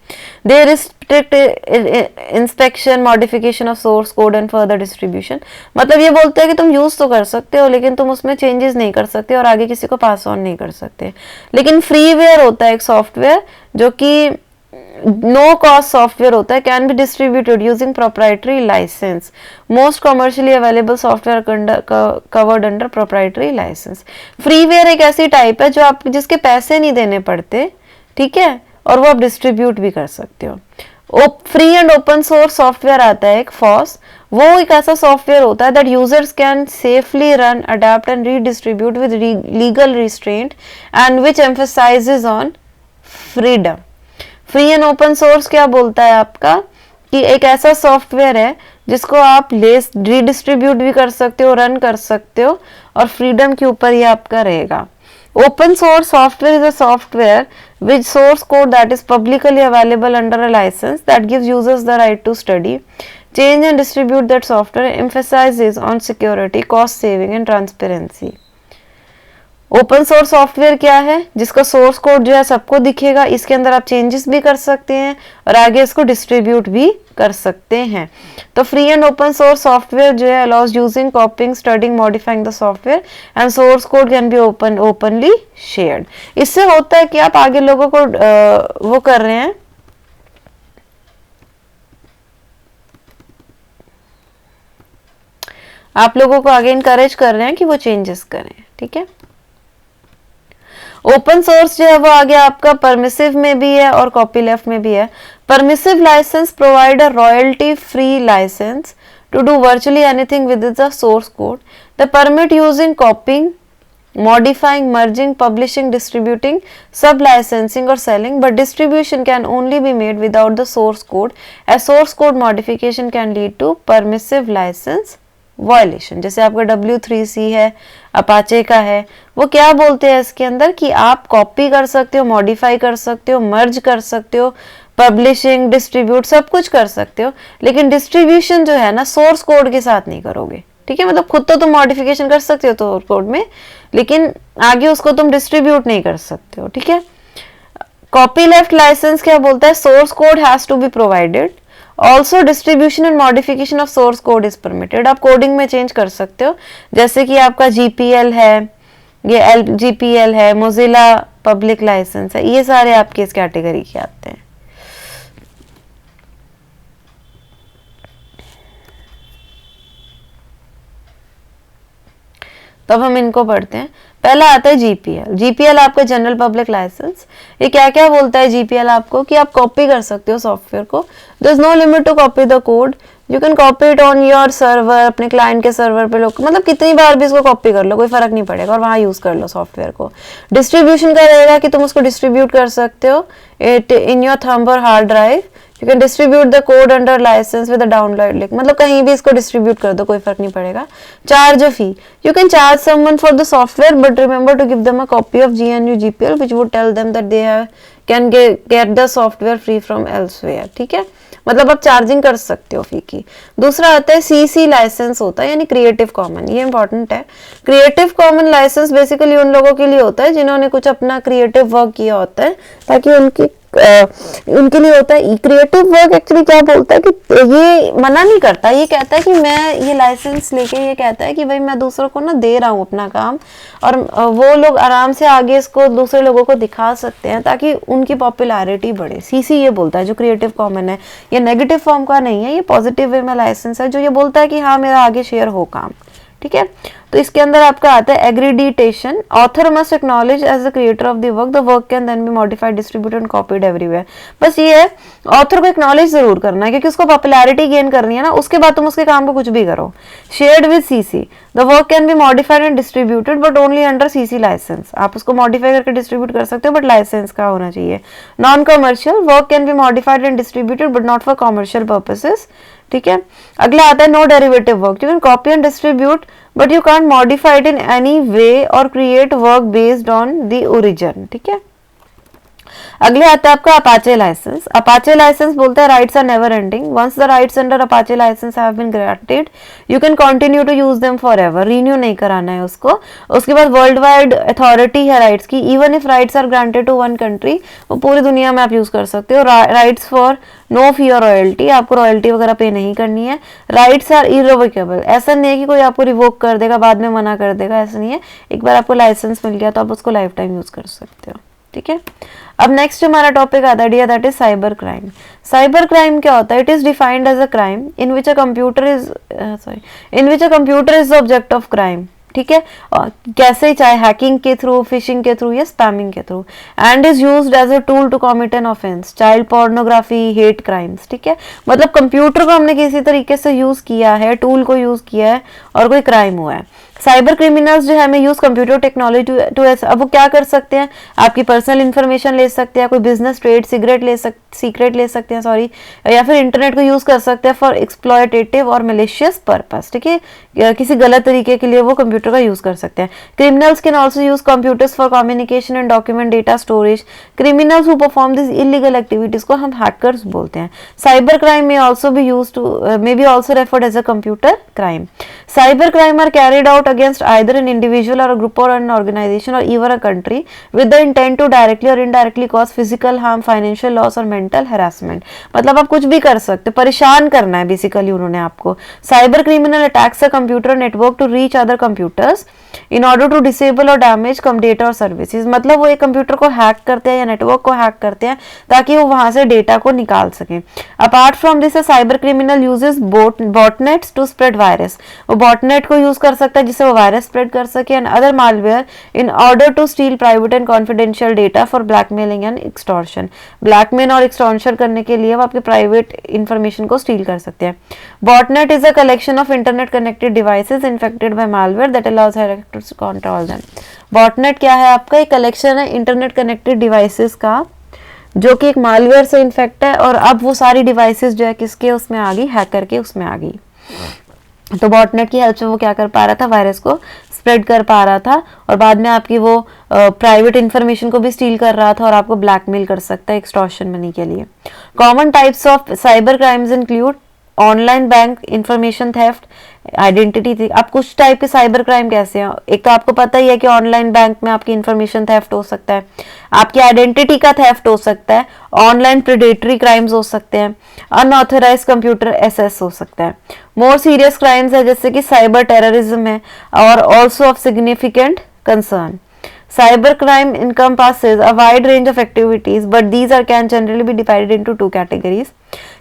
They restrict inspection, modification of source code and further distribution. मतलब ये बोलते हैं कि तुम यूज तो कर सकते हो लेकिन तुम उसमें चेंजेस नहीं कर सकते और आगे किसी को पास ऑन नहीं कर सकते। लेकिन फ्रीवेयर होता है एक सॉफ्टवेयर जो कि नो कॉस्ट सॉफ्टवेयर होता है, can be distributed using proprietary license. Most commercially available software covered under proprietary license. Freeware एक ऐसी टाइप है जो आप जिसके पैसे नहीं देने पड़ते, ठीक है, और वो आप डिस्ट्रीब्यूट भी कर सकते हो। Free and open source software आता है एक फॉस, वो एक ऐसा सॉफ्टवेयर होता है that users can safely run, adapt and redistribute with legal restraint and which emphasises on freedom. Free and open source क्या बोलता है आपका कि एक ऐसा सॉफ्टवेयर है जिसको आप रीडिस्ट्रीब्यूट भी कर सकते हो, रन कर सकते हो और फ्रीडम के ऊपर ये आपका रहेगा। Open source software is a software with source code that is publicly available under a license that gives users the right to study, change and distribute that software, emphasizes on security, cost saving and transparency. Open source software क्या है? जिसका source code जो है सबको दिखेगा, इसके अंदर आप चेंजेस भी कर सकते हैं और आगे इसको डिस्ट्रीब्यूट भी कर सकते हैं। तो free and open source software जो है allows using, कॉपिंग, studying, modifying the software and source code can be openly shared. इससे होता है कि आप आगे लोगों को वो कर रहे हैं, आप लोगों को आगे इनकरेज कर रहे हैं कि वो चेंजेस करें, ठीक है। ओपन सोर्स जो है वो आगे आपका परमिसिव में भी है और कॉपी लेफ्ट में भी है। Permissive license provide a royalty free license to do virtually anything with the source code. They permit using, copying, modifying, merging, publishing, distributing, sub-licensing or selling, but distribution can only be made without the source code. A source code modification can lead to permissive license violation. जैसे आपका W3C है, Apache का है, वो क्या बोलते हैं इसके अंदर कि आप कॉपी कर सकते हो, मॉडिफाई कर सकते हो, मर्ज कर सकते हो, पब्लिशिंग, डिस्ट्रीब्यूट सब कुछ कर सकते हो, लेकिन डिस्ट्रीब्यूशन जो है ना सोर्स कोड के साथ नहीं करोगे, ठीक है। मतलब खुद तो तुम मॉडिफिकेशन कर सकते हो सोर्स कोड में, लेकिन आगे उसको तुम डिस्ट्रीब्यूट नहीं कर सकते हो, ठीक है। कॉपी लेफ्ट लाइसेंस क्या बोलता है? Source code has to be provided, also distribution and modification of source code is permitted. आप कोडिंग में चेंज कर सकते हो, जैसे कि आपका GPL है, ये LGPL है, मोजिला पब्लिक लाइसेंस है, ये सारे आपके इस कैटेगरी के आते हैं। तब हम इनको पढ़ते हैं। पहला आता है GPL। GPL आपका जनरल पब्लिक लाइसेंस। ये क्या क्या बोलता है GPL आपको कि आप कॉपी कर सकते हो सॉफ्टवेयर को। There is no limit to copy the code, you can copy it on your server, अपने क्लाइंट के सर्वर पे लोग मतलब कितनी बार भी इसको कॉपी कर लो, कोई फर्क नहीं पड़ेगा, और वहाँ यूज कर लो सॉफ्टवेयर को। डिस्ट्रीब्यूशन का रहेगा कि तुम उसको डिस्ट्रीब्यूट कर सकते हो इट इन योर थंब और hard drive. You can distribute the code under license with download link, मतलब कहीं भी इसको डिस्ट्रीब्यूट कर दो, कोई फर्क नहीं पड़ेगा। Charge a fee, you can charge someone for the software but remember to give them a copy of GNU GPL which would tell them that they have can get the software free from elsewhere, ठीक है। मतलब आप charging कर सकते हो फी की। दूसरा आता है CC लाइसेंस होता है, यानी क्रिएटिव कॉमन, ये इंपॉर्टेंट है। क्रिएटिव कॉमन लाइसेंस बेसिकली उन लोगों के लिए होता है जिन्होंने कुछ अपना क्रिएटिव वर्क किया होता है, ताकि उनके लिए होता है। क्रिएटिव वर्क एक्चुअली क्या बोलता है कि ये मना नहीं करता, ये कहता है कि मैं ये लाइसेंस लेके ये कहता है कि भाई मैं दूसरों को ना दे रहा हूँ अपना काम, और वो लोग आराम से आगे इसको दूसरे लोगों को दिखा सकते हैं ताकि उनकी पॉपुलैरिटी बढ़े। CC ये बोलता है जो क्रिएटिव कॉमन है, ये नेगेटिव फॉर्म का नहीं है, ये पॉजिटिव वे में लाइसेंस है जो ये बोलता है कि हाँ मेरा आगे शेयर हो काम, ठीक है। तो इसके अंदर आपका आता है accreditation, author must acknowledge as the creator of the work can then be modified, distributed and copied everywhere. बस ये है ऑथर को एक्नॉलेज जरूर करना है क्योंकि उसको पॉपुलैरिटी गेन करनी है ना, उसके बाद तुम उसके काम को कुछ भी करो। Shared with CC, the work can be modified and distributed but only under CC license. आप उसको मॉडिफाई करके डिस्ट्रीब्यूट कर सकते हो बट लाइसेंस का होना चाहिए। Non commercial, work can be modified and distributed but not for commercial purposes. ठीक है। अगला आता है no derivative work, you can copy and distribute but you can't modify it in any way और create work based on the origin, ठीक है। अगले आता है आपका अपाचे लाइसेंस। अपाचे लाइसेंस बोलता है rights are never ending, once the rights under Apache license have been granted you can continue to use them forever, renew नहीं कराना है उसको। उसके बाद वर्ल्ड वाइड अथॉरिटी है राइट्स की, even if rights are granted to one country, वो पूरी दुनिया में आप यूज कर सकते हो। राइट्स फॉर नो फी और रॉयल्टी, आपको रॉयल्टी वगैरह पे नहीं करनी है। राइट्स आर इरिवोकेबल, ऐसा नहीं है कि कोई आपको रिवोक कर देगा बाद में मना कर देगा, ऐसा नहीं है। एक बार आपको लाइसेंस मिल गया तो आप उसको लाइफ टाइम यूज कर सकते हो, ठीक है। अब नेक्स्ट हमारा टॉपिक आता है that is cyber crime. Cyber crime क्या होता है? It is defined as a crime in which a computer is the object of crime, ठीक है। कैसे, चाहे हैकिंग के थ्रू, फिशिंग के थ्रू या स्पैमिंग के through, and is used as a tool to commit an offence, child pornography, hate crimes, ठीक है। मतलब कंप्यूटर को हमने किसी तरीके से यूज किया है, टूल को यूज किया है और कोई क्राइम हुआ है। साइबर क्रिमिनल्स जो है हमें यूज कंप्यूटर टेक्नोलॉजी टू अब वो क्या कर सकते हैं? आपकी पर्सनल इंफॉर्मेशन ले सकते हैं, कोई बिजनेस ट्रेड सीक्रेट ले सकते हैं सॉरी, या फिर इंटरनेट को यूज कर सकते हैं फॉर एक्सप्लॉयटेटिव और मैलिशियस पर्पस, ठीक है। किसी गलत तरीके के लिए वो कंप्यूटर का यूज कर सकते हैं। Criminals can also use computers for communication and document data storage. Criminals who perform this illegal activities को हम हैकर्स बोलते हैं। साइबर क्राइम में also be use to may be also referred as a computer crime. Cyber crime are carried out against either an individual or a group or an organization or even a country with the intent to directly or indirectly cause physical harm, financial loss or mental harassment. मतलब आप कुछ भी कर सकते, परेशान करना है basically उन्होंने आपको। Cyber criminal attacks a computer network to reach other computers in order to disable or damage data or services. मतलब वो एक कंप्यूटर को हैक करते हैं या नेटवर्क को हैक करते हैं ताकि वो वहां से डेटा को निकाल सकें। Apart from this, cyber criminal uses botnets to spread virus, वो बॉटनेट को यूज कर सकता है जिससे वो वायरस स्प्रेड कर सके, and other malware in order to steal private and confidential data for blackmailing and extortion. Blackmail और एक्सटॉर्शन करने के लिए वो आपके प्राइवेट इंफॉर्मेशन को स्टील कर सकते हैं। Botnet is a collection of internet connected devices infected by malware that allows hackers to control them. Botnet क्या है? आपका एक कलेक्शन है इंटरनेट कनेक्टेड डिवाइसेस का जो कि एक मालवेयर से इन्फेक्ट है, और अब वो सारी डिवाइसेस जो है किसके उसमें आ गई? हैकर के उसमें आ गई। तो बॉटनेट की हेल्प से वो क्या कर पा रहा था? वायरस को स्प्रेड कर पा रहा था, और बाद में आपकी वो प्राइवेट इंफॉर्मेशन को भी स्टील कर रहा था और आपको ब्लैकमेल कर सकता है एक्सटॉर्शन मनी के लिए। Common types of cyber crimes include online bank information theft, identity थी। अब कुछ टाइप के साइबर क्राइम कैसे हैं? एक तो आपको पता ही है कि ऑनलाइन बैंक में आपकी इंफॉर्मेशन थेफ्ट हो सकता है, आपकी आइडेंटिटी का थेफ्ट हो सकता है, ऑनलाइन प्रेडेटरी क्राइम्स हो सकते हैं, अनऑथराइज कंप्यूटर एक्सेस हो सकता है। मोर सीरियस क्राइम्स है जैसे कि साइबर टेररिज्म है और also of significant concern. Cyber crime encompasses a wide range of activities, but these can generally be divided into two categories.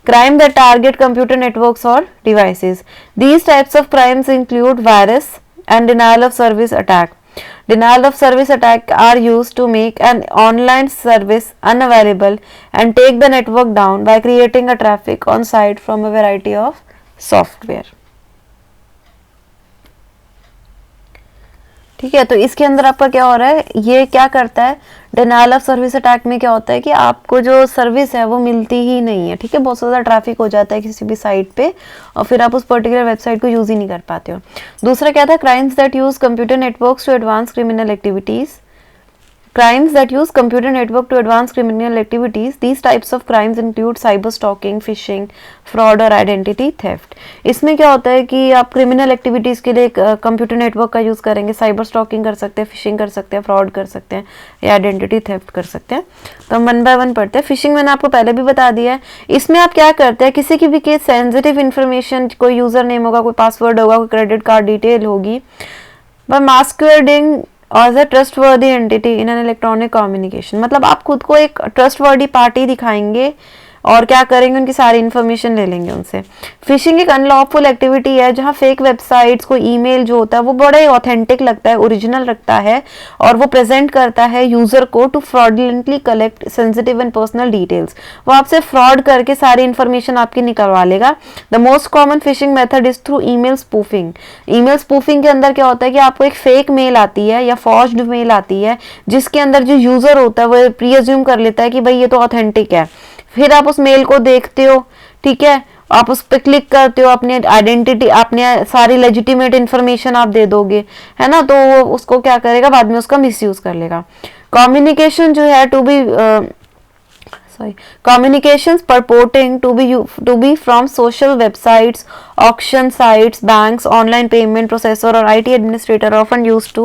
Crime that target computer networks or devices. These types of crimes include virus and denial of service attack. Denial of service attack are used to make an online service unavailable and take the network down by creating a traffic on site from a variety of software. ठीक है, तो इसके अंदर आपका क्या हो रहा है? ये क्या करता है? डिनायल ऑफ सर्विस अटैक में क्या होता है कि आपको जो सर्विस है वो मिलती ही नहीं है, ठीक है। बहुत ज़्यादा ट्रैफिक हो जाता है किसी भी साइट पे और फिर आप उस पर्टिकुलर वेबसाइट को यूज ही नहीं कर पाते हो। दूसरा क्या था? Crimes that use computer networks to advance criminal activities. Crimes that use computer network to advance criminal activities. These types of crimes include cyber stalking, phishing, fraud और identity theft. इसमें क्या होता है कि आप क्रिमिनल एक्टिविटीज़ के लिए computer network का यूज़ करेंगे, साइबर स्टॉकिंग कर सकते हैं, फिशिंग कर सकते हैं, फ्रॉड कर सकते हैं या आइडेंटिटी थेफ्ट कर सकते हैं। तो हम वन बाय वन पढ़ते हैं। फिशिंग मैंने आपको पहले भी बता दिया है। इसमें आप क्या करते हैं? किसी की भी केस सेंसिटिव इन्फॉर्मेशन, कोई यूज़र नेम होगा, कोई पासवर्ड होगा, कोई क्रेडिट कार्ड डिटेल होगी, बाय मास्कुएडिंग और trustworthy entity in an electronic communication. मतलब आप खुद को एक ट्रस्टवर्दी पार्टी दिखाएंगे और क्या करेंगे? उनकी सारी इन्फॉर्मेशन ले लेंगे उनसे। फिशिंग एक अनलॉफुल एक्टिविटी है जहां फेक वेबसाइट्स को ईमेल जो होता है वो बड़ा ही ऑथेंटिक लगता है, ओरिजिनल लगता है और वो प्रेजेंट करता है यूजर को to fraudulently collect sensitive and personal details. वो आपसे फ्रॉड करके सारी इन्फॉर्मेशन आपकी निकलवा लेगा। The most common phishing method is through email spoofing. Email spoofing के अंदर क्या होता है कि आपको एक फेक मेल आती है या फॉर्ज्ड मेल आती है जिसके अंदर जो यूजर होता है वो प्री अज्यूम कर लेता है कि भाई ये तो ऑथेंटिक है। फिर आप उस मेल को देखते हो, ठीक है, आप उस पर क्लिक करते हो, अपनी आइडेंटिटी, अपने सारी लेजिटिमेट इन्फॉर्मेशन आप दे दोगे, है ना, तो वो उसको क्या करेगा, बाद में उसका मिसयूज कर लेगा। कम्युनिकेशन जो है to be communications purporting to be from social websites, auction sites, banks, online payment processor और IT administrator often used to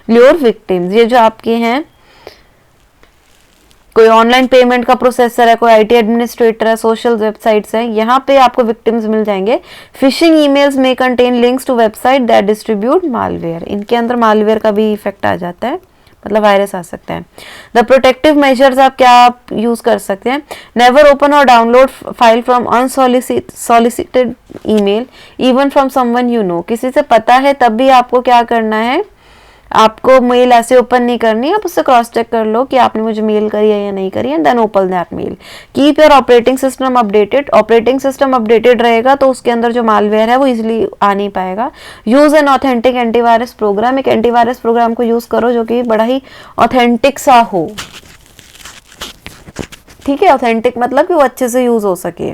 lure victims। ये जो आपके हैं, कोई ऑनलाइन पेमेंट का प्रोसेसर है, कोई आईटी एडमिनिस्ट्रेटर है, सोशल वेबसाइट्स हैं, यहाँ पे आपको विक्टिम्स मिल जाएंगे। फिशिंग ईमेल्स में contain links to website that distribute malware. इनके अंदर मालवेयर का भी इफेक्ट आ जाता है, मतलब वायरस आ सकता है। द प्रोटेक्टिव मेजर्स आप क्या यूज कर सकते हैं, नेवर ओपन और download file from unsolicited email even from someone you know. किसी से पता है तब भी आपको क्या करना है, आपको मेल ऐसे ओपन नहीं करनी, आप उससे क्रॉस चेक कर लो कि आपने मुझे मेल करी है या नहीं करी है, then open that mail. Keep your operating system updated. Operating system updated रहेगा तो उसके अंदर जो मालवेयर है वो इजीली आ नहीं पाएगा। Use an authentic antivirus program. एक एंटीवायरस प्रोग्राम को यूज करो जो कि बड़ा ही ऑथेंटिक सा हो, ठीक है, ऑथेंटिक मतलब कि वो अच्छे से यूज हो सके,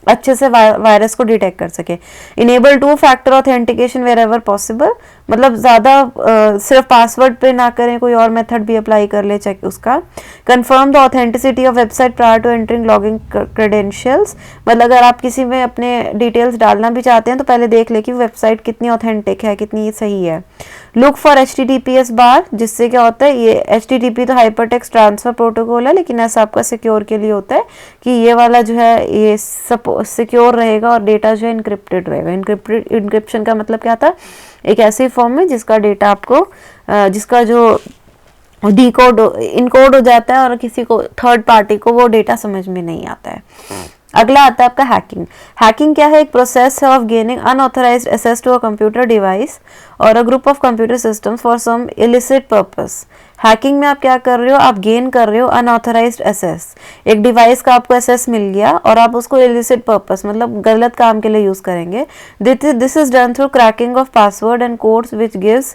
अच्छे से वायरस को डिटेक्ट कर सके। Enable 2 factor authentication wherever possible, मतलब ज़्यादा सिर्फ पासवर्ड पे ना करें, कोई और मेथड भी अप्लाई कर ले चेक उसका। Confirm the authenticity of website prior to entering logging credentials, मतलब अगर आप किसी में अपने डिटेल्स डालना भी चाहते हैं तो पहले देख ले कि वेबसाइट कितनी ऑथेंटिक है, कितनी सही है। लुक फॉर HTTPS बार, जिससे क्या होता है, ये HTTP तो हाइपरटेक्स्ट ट्रांसफर प्रोटोकॉल है, लेकिन ऐसा आपका सिक्योर के लिए होता है कि ये वाला जो है ये सिक्योर रहेगा और डेटा जो है इनक्रिप्टेड रहेगा। इनक्रिप्शन का मतलब क्या था, एक ऐसी फॉर्म में जिसका डेटा आपको जिसका जो डिकोड इनकोड हो जाता है और किसी को थर्ड पार्टी को वो डेटा समझ में नहीं आता है। अगला आता है आपका हैकिंग। हैकिंग क्या है, एक प्रोसेस है of gaining unauthorised access to a computer device और a group of computer systems for some illicit purpose. Hacking में आप क्या कर रहे हो, आप गेन कर रहे हो अनऑथराइज्ड एक्सेस, एक डिवाइस का आपको एक्सेस मिल गया और आप उसको इलिसिट पर्पस मतलब गलत काम के लिए यूज करेंगे। This is done through cracking of password and codes which gives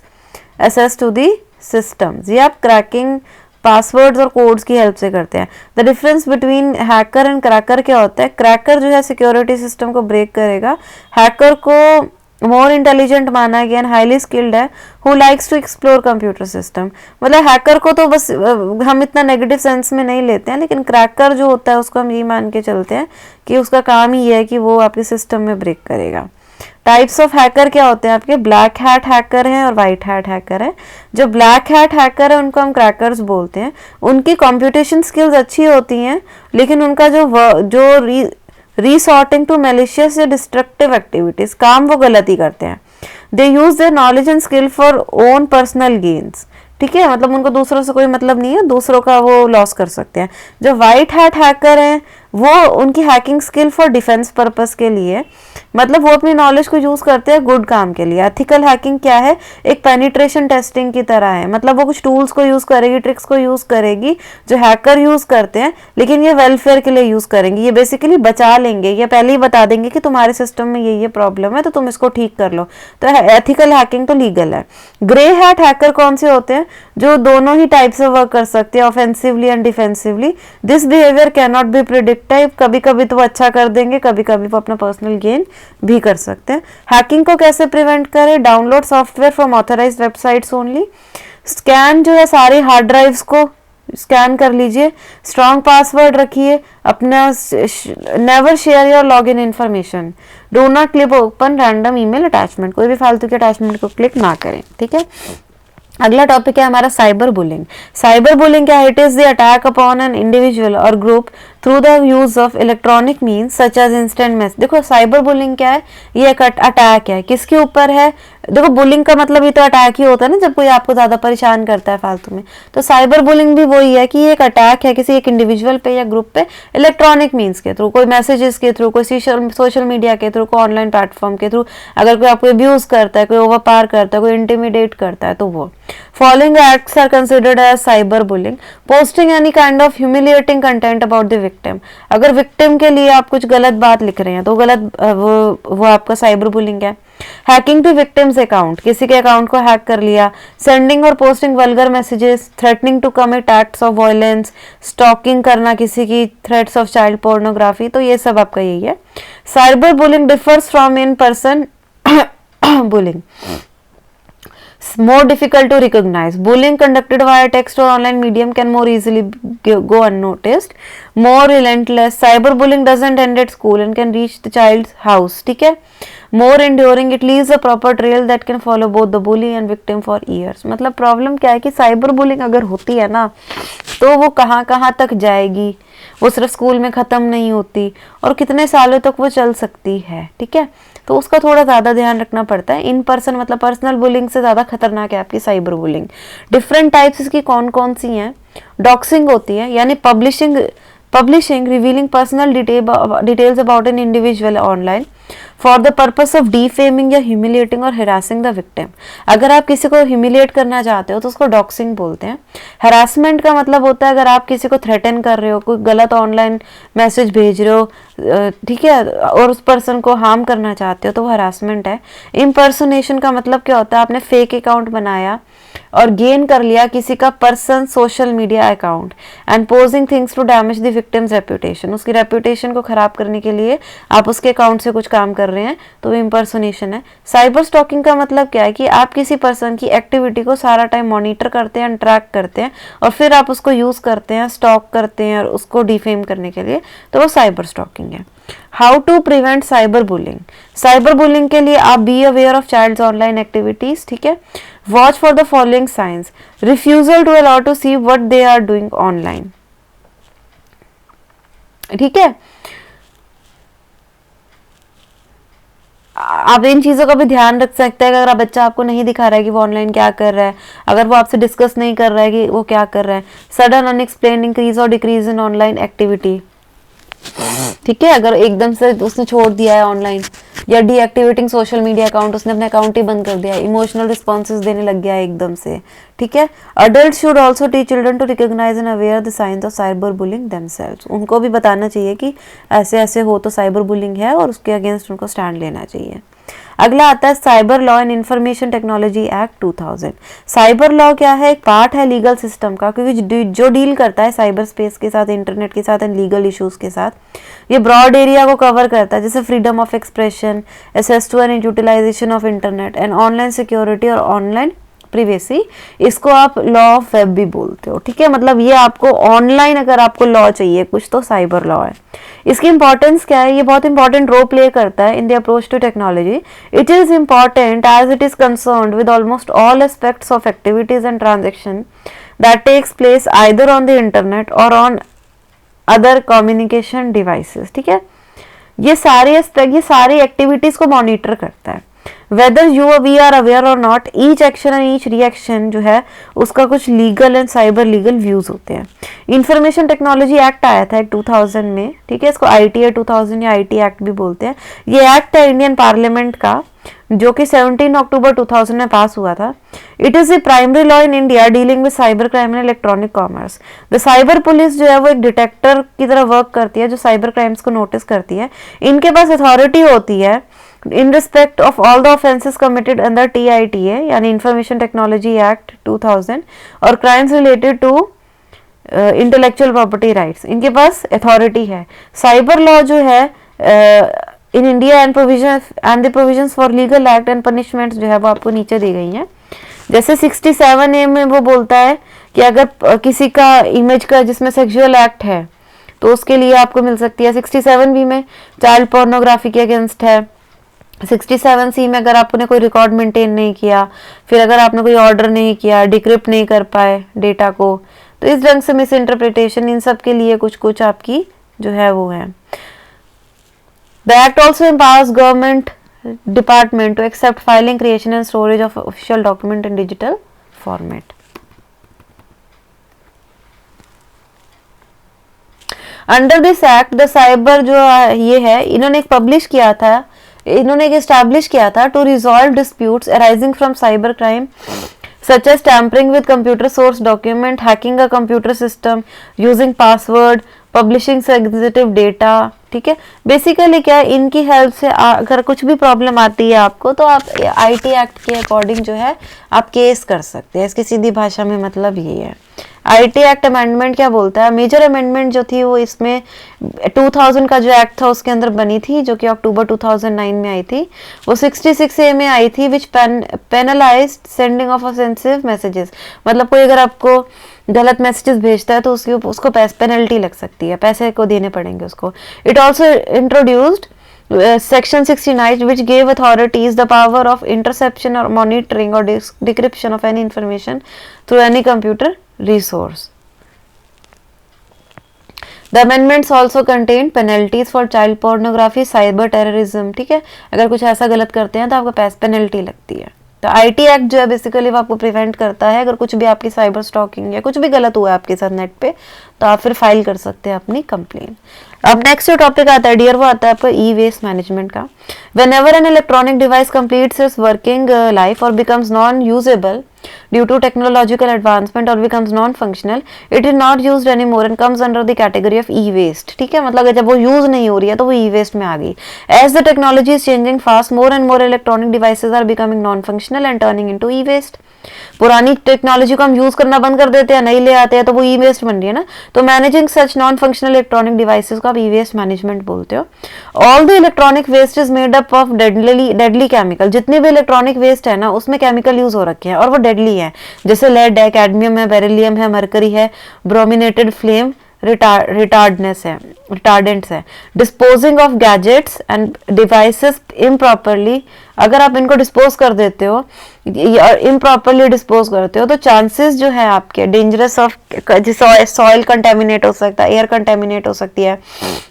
access to the systems. ये आप क्रैकिंग पासवर्ड्स और कोड्स की हेल्प से करते हैं। The difference between hacker and cracker क्या होता है, क्रैकर जो है सिक्योरिटी सिस्टम को ब्रेक करेगा, हैकर को मोर इंटेलिजेंट माना गया एंड हाईली स्किल्ड है who likes to explore computer system. मतलब हैकर को तो बस हम इतना नेगेटिव सेंस में नहीं लेते हैं, लेकिन क्रैकर जो होता है उसको हम ये मान के चलते हैं कि उसका काम ही है कि वो आपके सिस्टम में ब्रेक करेगा। टाइप्स ऑफ हैकर क्या होते हैं आपके, ब्लैक हैट हैकर हैं और वाइट हैट हैकर है। जो ब्लैक हैट हैकर है उनको हम क्रैकर्स बोलते हैं। उनकी कंप्यूटेशन स्किल्स अच्छी होती हैं, लेकिन उनका जो रीसॉर्टिंग टू मैलिशियस या डिस्ट्रक्टिव एक्टिविटीज काम वो गलत ही करते हैं। They use their knowledge and skill for own personal gains, ठीक है, मतलब उनको दूसरों से कोई मतलब नहीं है, दूसरों का वो लॉस कर सकते हैं। जो वाइट हैट हैकर हैं वो उनकी hacking skill for defence purpose के लिए, मतलब वो अपनी नॉलेज को यूज करते हैं गुड काम के लिए। एथिकल हैकिंग क्या है, एक पेनिट्रेशन टेस्टिंग की तरह है, मतलब वो कुछ टूल्स को यूज करेगी, ट्रिक्स को यूज करेगी जो हैकर यूज करते हैं, लेकिन ये वेलफेयर के लिए यूज करेंगे, ये बेसिकली बचा लेंगे, ये पहले ही बता देंगे कि तुम्हारे सिस्टम में ये प्रॉब्लम है तो तुम इसको ठीक कर लो। तो एथिकल हैकिंग तो लीगल है। ग्रे हैट हैकर कौन से होते हैं, जो दोनों ही टाइप से वर्क कर सकते हैं, offensively and defensively. This behaviour can not be predicted, कभी कभी तो वो अच्छा कर देंगे, कभी कभी वो अपना पर्सनल गेन भी कर सकते हैं। हैकिंग को कैसे प्रिवेंट करें, download software from authorised websites only. Scan जो है सारे हार्ड ड्राइव्स को स्कैन कर लीजिए। स्ट्रॉन्ग पासवर्ड रखिए अपना। Never share your login information. Do not click open random email attachment, कोई भी फालतू के अटैचमेंट को क्लिक ना करें, ठीक है। अगला टॉपिक है हमारा साइबर बुलिंग। साइबर बुलिंग क्या है, it is the attack upon an individual और group through the use of electronic means such as instant message. देखो साइबर बुलिंग क्या है, ये एक अटैक है, किसके ऊपर है, देखो बुलिंग का मतलब ये तो अटैक ही होता है ना, जब कोई आपको ज्यादा परेशान करता है फालतू में, तो साइबर बुलिंग भी वही है कि ये एक अटैक है किसी एक इंडिविजुअल पे या ग्रुप पे इलेक्ट्रॉनिक मीन्स के थ्रू, कोई मैसेजेस के थ्रू, कोई सोशल मीडिया के थ्रू, कोई ऑनलाइन प्लेटफॉर्म के थ्रू। अगर कोई आपको अब्यूज करता है, कोई ओवर पार करता है, कोई इंटिमिडेट करता है, तो वो following acts are considered as cyber bullying. Posting any kind of humiliating content about the victim. अगर विक्टिम के लिए आप कुछ गलत बात लिख रहे हैं तो गलत वो आपका साइबर बुलिंग है। हैकिंग टू विक्टिम्स अकाउंट, किसी के अकाउंट को हैक कर लिया, सेंडिंग और posting vulgar messages, threatening to commit acts of violence, stalking करना किसी की, थ्रेट्स ऑफ चाइल्ड पोर्नोग्राफी, तो ये सब आपका यही है। Cyber bullying differs from in person bullying, more difficult to recognize. Bullying conducted via text or online medium can more easily go unnoticed. More relentless. Cyberbullying doesn't end at school and can reach the child's house. ठीक है? More enduring. It leaves a proper trail that can follow both the bully and victim for years. मतलब problem क्या है कि cyber bullying अगर होती है ना, तो वो कहाँ कहाँ तक जाएगी, वो सिर्फ स्कूल में ख़त्म नहीं होती और कितने सालों तक वो चल सकती है। ठीक है, तो उसका थोड़ा ज़्यादा ध्यान रखना पड़ता है। इन पर्सन मतलब पर्सनल बुलिंग से ज़्यादा खतरनाक है आपकी साइबर बुलिंग। डिफरेंट टाइप्स इसकी कौन कौन सी हैं? डॉक्सिंग होती है, यानी publishing revealing personal details about an individual online for the purpose of defaming या ह्यूमिलिएटिंग और हरासिंग द विक्टिम। अगर आप किसी को ह्यूमिलिएट करना चाहते हो तो उसको डॉक्सिंग बोलते हैं। हरासमेंट का मतलब होता है अगर आप किसी को थ्रेटन कर रहे हो, कोई गलत ऑनलाइन मैसेज भेज रहे हो, ठीक है, और उस पर्सन को हार्म करना चाहते हो, तो वो हरासमेंट है। इम्पर्सोनेशन का मतलब क्या होता है? आपने फेक अकाउंट बनाया और गेन कर लिया किसी का person social media account and posing things to damage the victim's reputation. उसकी रेपुटेशन को खराब करने के लिए आप उसके अकाउंट से कुछ काम कर रहे हैं, तो वो इम्पर्सोनेशन है। साइबर स्टॉकिंग का मतलब क्या है कि आप किसी पर्सन की एक्टिविटी को सारा टाइम मॉनिटर करते हैं, ट्रैक करते हैं और फिर आप उसको यूज करते हैं, स्टॉक करते हैं और उसको डिफेम करने के लिए, तो वो साइबर स्टॉकिंग है। How to prevent cyber bullying? Cyber bullying के लिए आप be aware of child's online activities, ठीक है। Watch for the following signs, refusal to allow to see what they are doing online, ठीक है। आप इन चीज़ों का भी ध्यान रख सकते हैं कि अगर आप बच्चा आपको नहीं दिखा रहा है कि वो ऑनलाइन क्या कर रहा है, अगर वो आपसे डिस्कस नहीं कर रहा है कि वो क्या कर रहा है। सडन अनएक्सप्लेन्ड इंक्रीज और डिक्रीज इन ऑनलाइन एक्टिविटी, ठीक है, अगर एकदम से उसने छोड़ दिया है ऑनलाइन, या डीएक्टिवेटिंग सोशल मीडिया अकाउंट, उसने अपने अकाउंट ही बंद कर दिया, इमोशनल रिस्पॉन्सेज देने लग गया है एकदम से, ठीक है। Adult should also teach children to recognize and aware the signs of cyber bullying themselves. उनको भी बताना चाहिए कि ऐसे ऐसे हो तो साइबर बुलिंग है और उसके अगेंस्ट उनको स्टैंड लेना चाहिए। अगला आता है cyber law and information technology act 2000। Cyber law क्या है? एक पार्ट है लीगल सिस्टम का, क्योंकि जो डील करता है साइबर स्पेस के साथ, इंटरनेट के साथ एंड लीगल इश्यूज के साथ। ये ब्रॉड एरिया को कवर करता है, जैसे freedom of expression, access to and utilization of internet and online security और ऑनलाइन प्रिवेसी। इसको आप लॉ ऑफ वेब भी बोलते हो, ठीक है। मतलब ये आपको ऑनलाइन अगर आपको लॉ चाहिए कुछ, तो साइबर लॉ है। इसकी इंपॉर्टेंस क्या है? ये बहुत इंपॉर्टेंट रोल प्ले करता है in the approach to technology. It is important as it is concerned with almost all aspects of activities and transaction that takes place either on the internet or on other communication devices, ठीक है। ये सारे aspect, ये सारी activities को monitor करता है। Whether we are aware और not, each action and each reaction जो है उसका कुछ legal and cyber legal views होते हैं। इंफॉर्मेशन टेक्नोलॉजी एक्ट आया था 2000 में, ठीक है। इसको ITA 2000 या IT एक्ट भी बोलते हैं। ये एक्ट है इंडियन पार्लियामेंट का, जो कि 17 अक्टूबर 2000 में पास हुआ था। It is the primary law in India dealing with cyber crime and electronic commerce. The cyber police जो है वो एक डिटेक्टर की तरह वर्क करती है, जो साइबर क्राइम्स को नोटिस करती है। इनके पास अथॉरिटी होती है in respect of all the offences committed under TITA यानी इंफॉर्मेशन टेक्नोलॉजी एक्ट 2000 और crimes related to intellectual property rights, इनके पास अथॉरिटी है। साइबर लॉ जो है in India and the provisions for legal act and punishments जो है वो आपको नीचे दी गई हैं। जैसे 67A में वो बोलता है कि अगर किसी का इमेज का जिसमें सेक्सुअल एक्ट है तो उसके लिए आपको मिल सकती है। 67B में चाइल्ड पोर्नोग्राफी के अगेंस्ट है। 67C में अगर आपने कोई रिकॉर्ड मेंटेन नहीं किया, फिर अगर आपने कोई ऑर्डर नहीं किया, डिक्रिप्ट नहीं कर पाए डेटा को, तो इस ढंग से मिस इंटरप्रिटेशन, इन सब के लिए कुछ कुछ आपकी जो है वो है। The act also empowers government department to accept filing, creation and storage of official document in digital format. Under this act the cyber जो ये है, इन्होंने एक पब्लिश किया था, इन्होंने एक एस्टैब्लिश किया था to resolve disputes arising from cyber crime such as tampering with computer source document, hacking a computer system, using password, publishing sensitive data, ठीक है। बेसिकली क्या है, इनकी हेल्प से अगर कुछ भी प्रॉब्लम आती है आपको तो आप आईटी एक्ट के अकॉर्डिंग जो है आप केस कर सकते हैं। इसकी सीधी भाषा में मतलब यही है। आईटी एक्ट अमेंडमेंट क्या बोलता है, मेजर अमेंडमेंट जो थी वो इसमें 2000 का जो एक्ट था उसके अंदर बनी थी, जो कि अक्टूबर 2009 में आई थी। वो 66A में आई थी, which penalised sending of offensive messages. मतलब कोई अगर आपको गलत मैसेजेस भेजता है तो उसको पेनल्टी लग सकती है, पैसे को देने पड़ेंगे उसको। It also introduced Section 69, which gave authorities the power of interception or monitoring or decryption of any information through any computer resource. The amendments also contained penalties for child pornography, cyber terrorism, ठीक है। अगर कुछ ऐसा गलत करते हैं तो आपको पेनल्टी लगती है। तो आईटी एक्ट जो है बेसिकली वो आपको प्रिवेंट करता है, अगर कुछ भी आपकी साइबर स्टॉकिंग या कुछ भी गलत हुआ है आपके साथ नेट पे तो आप फिर फाइल कर सकते हैं अपनी कंप्लेन। अब नेक्स्ट जो टॉपिक आता है डियर, वो आता है आपका ई वेस्ट मैनेजमेंट का। Whenever an electronic device completes its working life or becomes non-usable due to technological advancement or becomes non-functional, it is not used anymore and comes under the category of e-waste, ठीक है। मतलब जब वो use नहीं हो रही है तो वो e-waste में आ गई। As the technology is changing fast, more and more electronic devices are becoming non-functional and turning into e-waste। पुरानी टेक्नोलॉजी को हम यूज करना बंद कर देते हैं, नई ले आते हैं तो वो ई वेस्ट बन रही है ना। तो managing such non functional electronic devices को आप ई वेस्ट मैनेजमेंट बोलते हो। All the electronic waste is made up of deadly chemical. जितने भी इलेक्ट्रॉनिक वेस्ट है ना उसमें केमिकल यूज हो रखे हैं और वो डेडली है, जैसे लेड है, कैडमियम है, बेरिलियम है, मरकरी है, ब्रोमिनेटेड फ्लेम रिटार्डेंट्स है। Disposing of gadgets end devices improperly, अगर आप इनको डिस्पोज कर देते हो, इम्प्रॉपरली डिस्पोज करते हो तो चांसेस जो है आपके डेंजरस ऑफ सॉइल कंटेमिनेट हो सकता है, एयर कंटेमिनेट हो सकती है,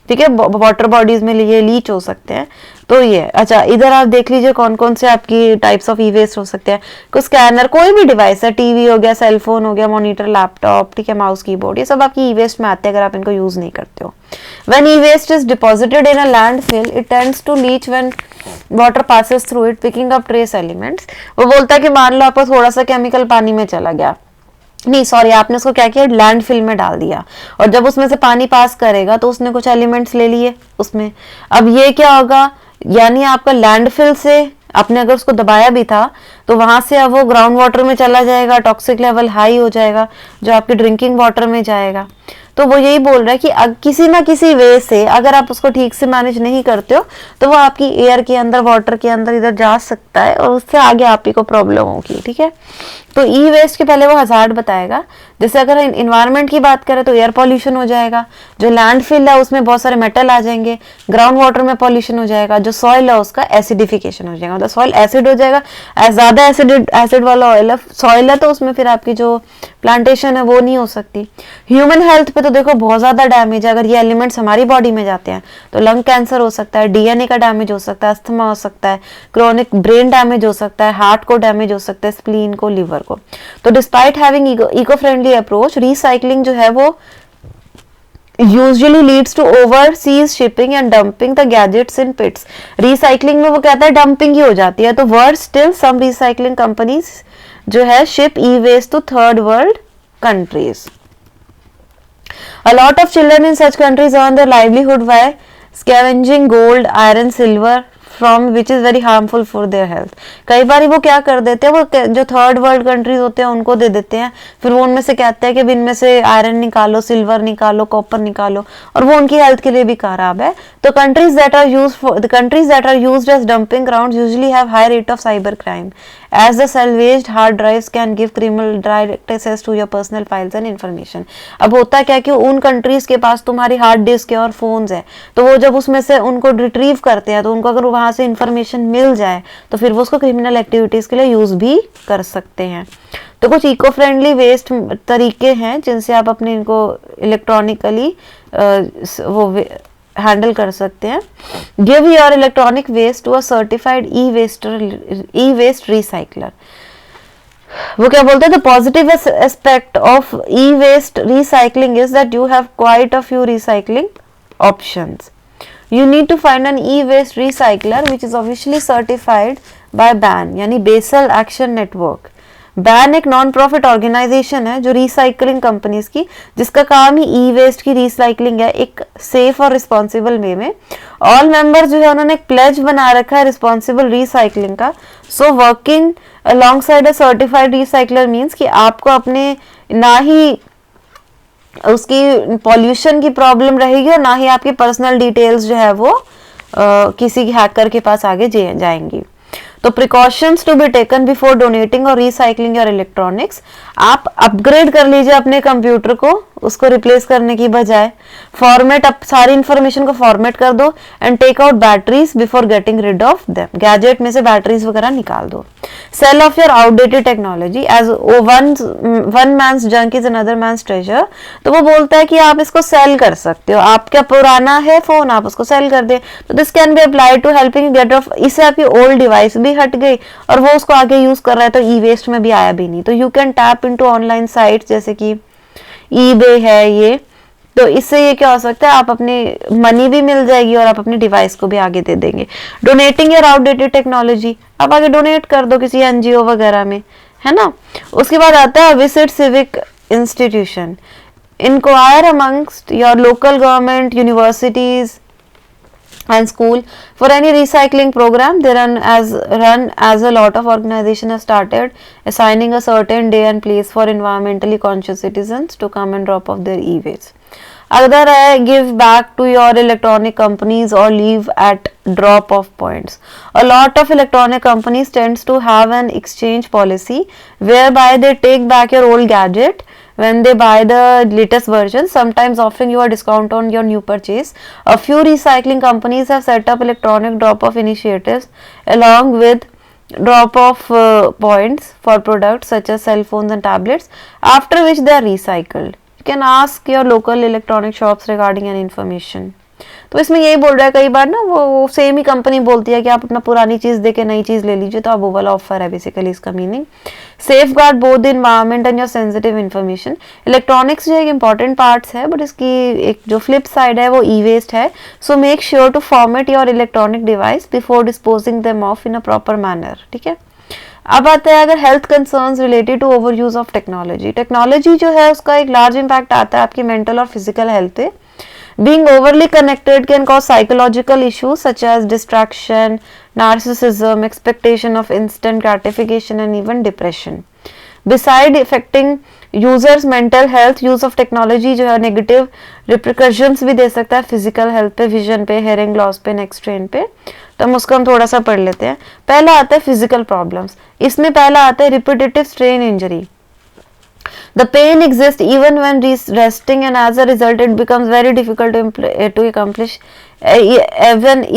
ठीक है, वाटर बॉडीज में ये लीच हो सकते हैं। तो ये अच्छा, इधर आप देख लीजिए कौन कौन से आपकी टाइप्स ऑफ ई वेस्ट हो सकते हैं। कुछ स्कैनर, कोई भी डिवाइस है, टीवी हो गया, सेलफोन हो गया, मॉनिटर, लैपटॉप, ठीक है, माउस, कीबोर्ड, ये सब आपकी ई वेस्ट में आते हैं अगर आप इनको यूज नहीं करते हो। When e-waste is deposited in a landfill, it tends to leach when water passes through it, picking up trace elements। वो बोलता है कि मान लो आपको थोड़ा सा केमिकल पानी में चला गया, नहीं सॉरी, आपने उसको क्या किया, लैंडफिल में डाल दिया, और जब उसमें से पानी पास करेगा तो उसने कुछ एलिमेंट्स ले लिए उसमें। अब ये क्या होगा, यानी आपका लैंडफिल से आपने अगर उसको दबाया भी था तो वहां से अब वो ग्राउंड वाटर में चला जाएगा, टॉक्सिक लेवल हाई हो जाएगा जो आपके ड्रिंकिंग वाटर में जाएगा। तो वो यही बोल रहा है कि किसी ना किसी वे से अगर आप उसको ठीक से मैनेज नहीं करते हो तो वो आपकी एयर के अंदर, वाटर के अंदर इधर जा सकता है और उससे आगे आप ही को प्रॉब्लम होगी, ठीक है। तो ई वेस्ट के पहले वो हजार्ड बताएगा। जैसे अगर इन्वायरमेंट की बात करें तो एयर पॉल्यूशन हो जाएगा, जो लैंडफिल है उसमें बहुत सारे मेटल आ जाएंगे, ग्राउंड वाटर में पॉल्यूशन हो जाएगा, जो सॉइल है उसका एसिडिफिकेशन हो जाएगा, मतलब सॉइल एसिड हो जाएगा। ज्यादा एसिड वाला ऑयल सॉइल है तो उसमें फिर आपकी जो प्लांटेशन है वो नहीं हो सकती। ह्यूमन हेल्थ पे तो देखो बहुत ज्यादा डैमेज है, अगर ये एलिमेंट्स हमारी बॉडी में जाते हैं तो लंग कैंसर हो सकता है, डीएनए का डैमेज हो सकता है, अस्थमा हो सकता है, क्रोनिक ब्रेन डैमेज हो सकता है, हार्ट को डैमेज हो सकता है, स्प्लीन को, लिवर को। तो despite having eco friendly approach, recycling जो है वो usually leads to overseas shipping and dumping the gadgets in pits। Recycling में वो कहता है डंपिंग ही हो जाती है। तो world still some recycling companies जो है ship e waste to third world countries. A lot of children in such countries earn their livelihood by scavenging gold, iron, silver from which is very harmful for their health। कई बार वो क्या कर देते हैं, वो जो थर्ड वर्ल्ड कंट्रीज होते हैं उनको दे देते हैं, फिर वो उनमें से कहते हैं कि इनमें से आयरन निकालो, सिल्वर निकालो, कॉपर निकालो, और वो उनकी हेल्थ के लिए भी खराब है। तो countries that are used as dumping grounds usually have high rate of cyber crime as the salvaged hard drives can give criminal direct access to your personal files and information। अब होता क्या कि उन कंट्रीज के पास तुम्हारी hard disk है और phones है, तो वो जब उसमें से उनको रिट्रीव करते हैं तो उनको अगर वहां से इंफॉर्मेशन मिल जाए तो फिर वो उसको क्रिमिनल एक्टिविटीज के लिए यूज भी कर सकते हैं। तो कुछ इको फ्रेंडली वेस्ट तरीके हैं जिनसे आप अपने इनको इलेक्ट्रॉनिकली वो हैंडल कर सकते हैं। Give your electronic waste to a certified e waste recycler. वो क्या बोलते हैं, the positive aspect of e waste recycling is that you have quite a few recycling options. You need to find an e-waste recycler which is officially certified by BAN यानी Basel Action Network, ban एक non profit organisation है जो recycling companies की, जिसका काम ही ई waste की recycling है एक सेफ और रिस्पॉन्सिबल वे में। ऑल मेंबर्स जो है उन्होंने एक प्लेज बना रखा है रिस्पॉन्सिबल रिसाइकलिंग का। So working alongside a certified recycler means कि आपको अपने ना ही उसकी पॉल्यूशन की प्रॉब्लम रहेगी और ना ही आपकी पर्सनल डिटेल्स जो है वो किसी हैकर के पास आगे जाएंगी। तो precautions to be taken before donating or recycling your electronics, आप अपग्रेड कर लीजिए अपने कंप्यूटर को उसको रिप्लेस करने की बजाय। फॉर्मेट, आप सारी इंफॉर्मेशन को फॉर्मेट कर दो and take out batteries before getting rid of them, gadget में से बैटरीज वगैरह निकाल दो। Sell off your outdated technology as one man's junk is another man's treasure. तो वो बोलता है कि आप इसको सेल कर सकते हो, आपका पुराना है फोन आप उसको सेल कर दे। तो this can be applied to helping get off, इससे आपकी ओल्ड डिवाइस भी हट गई और वो उसको आगे यूज कर रहा है तो ई वेस्ट में भी आया भी नहीं। तो you can tap into online sites जैसे कि ईबे है ये, तो इससे ये क्या हो सकता है, आप अपनी मनी भी मिल जाएगी और आप अपनी डिवाइस को भी आगे दे देंगे। डोनेटिंग योर आउटडेटेड टेक्नोलॉजी, आप आगे डोनेट कर दो किसी एनजीओ वगैरह में, है ना। उसके बाद आता है visit civic institution, inquire amongst your local government, universities and school for any recycling program. They run as a lot of organization have started assigning a certain day and place for environmentally conscious citizens to come and drop off their e-waste. Other है give back to your electronic companies or leave at drop off points. A lot of electronic companies tends to have an exchange policy whereby they take back your old gadget when they buy the latest version, sometimes offering you a discount on your new purchase. A few recycling companies have set up electronic drop-off initiatives along with drop-off points for products such as cell phones and tablets, after which they are recycled. You can ask your local electronic shops regarding any information. तो इसमें यही बोल रहा है, कई बार ना वो same ही company बोलती है कि आप अपना पुरानी चीज देके नई चीज ले लीजिए, तो अब वो वाला ऑफर है बेसिकली इसका meaning. Safe guard both the environment and your sensitive information. Electronics जो एक इंपॉर्टेंट पार्ट्स है बट इसकी एक जो फ्लिप साइड है वो ई वेस्ट है। So make sure to format your electronic device before disposing them off in a proper manner, ठीक है। अब आता है अगर health concerns related to over use of technology. Technology जो है उसका एक लार्ज इंपैक्ट आता है आपकी मेंटल और फिजिकल हेल्थ पे। Being overly connected can cause psychological issues such as distraction, narcissism, expectation of instant gratification and even depression. Besides affecting users mental health, use of technology जो है negative repercussions भी दे सकता है physical health पे, vision पे, hearing loss पे, नेक strain पे। तो हम उसको थोड़ा सा पढ़ लेते हैं। पहला आता है फिजिकल प्रॉब्लम्स, इसमें पहला आता है repetitive strain injury. The pain exists even when resting and as a result it becomes very difficult to accomplish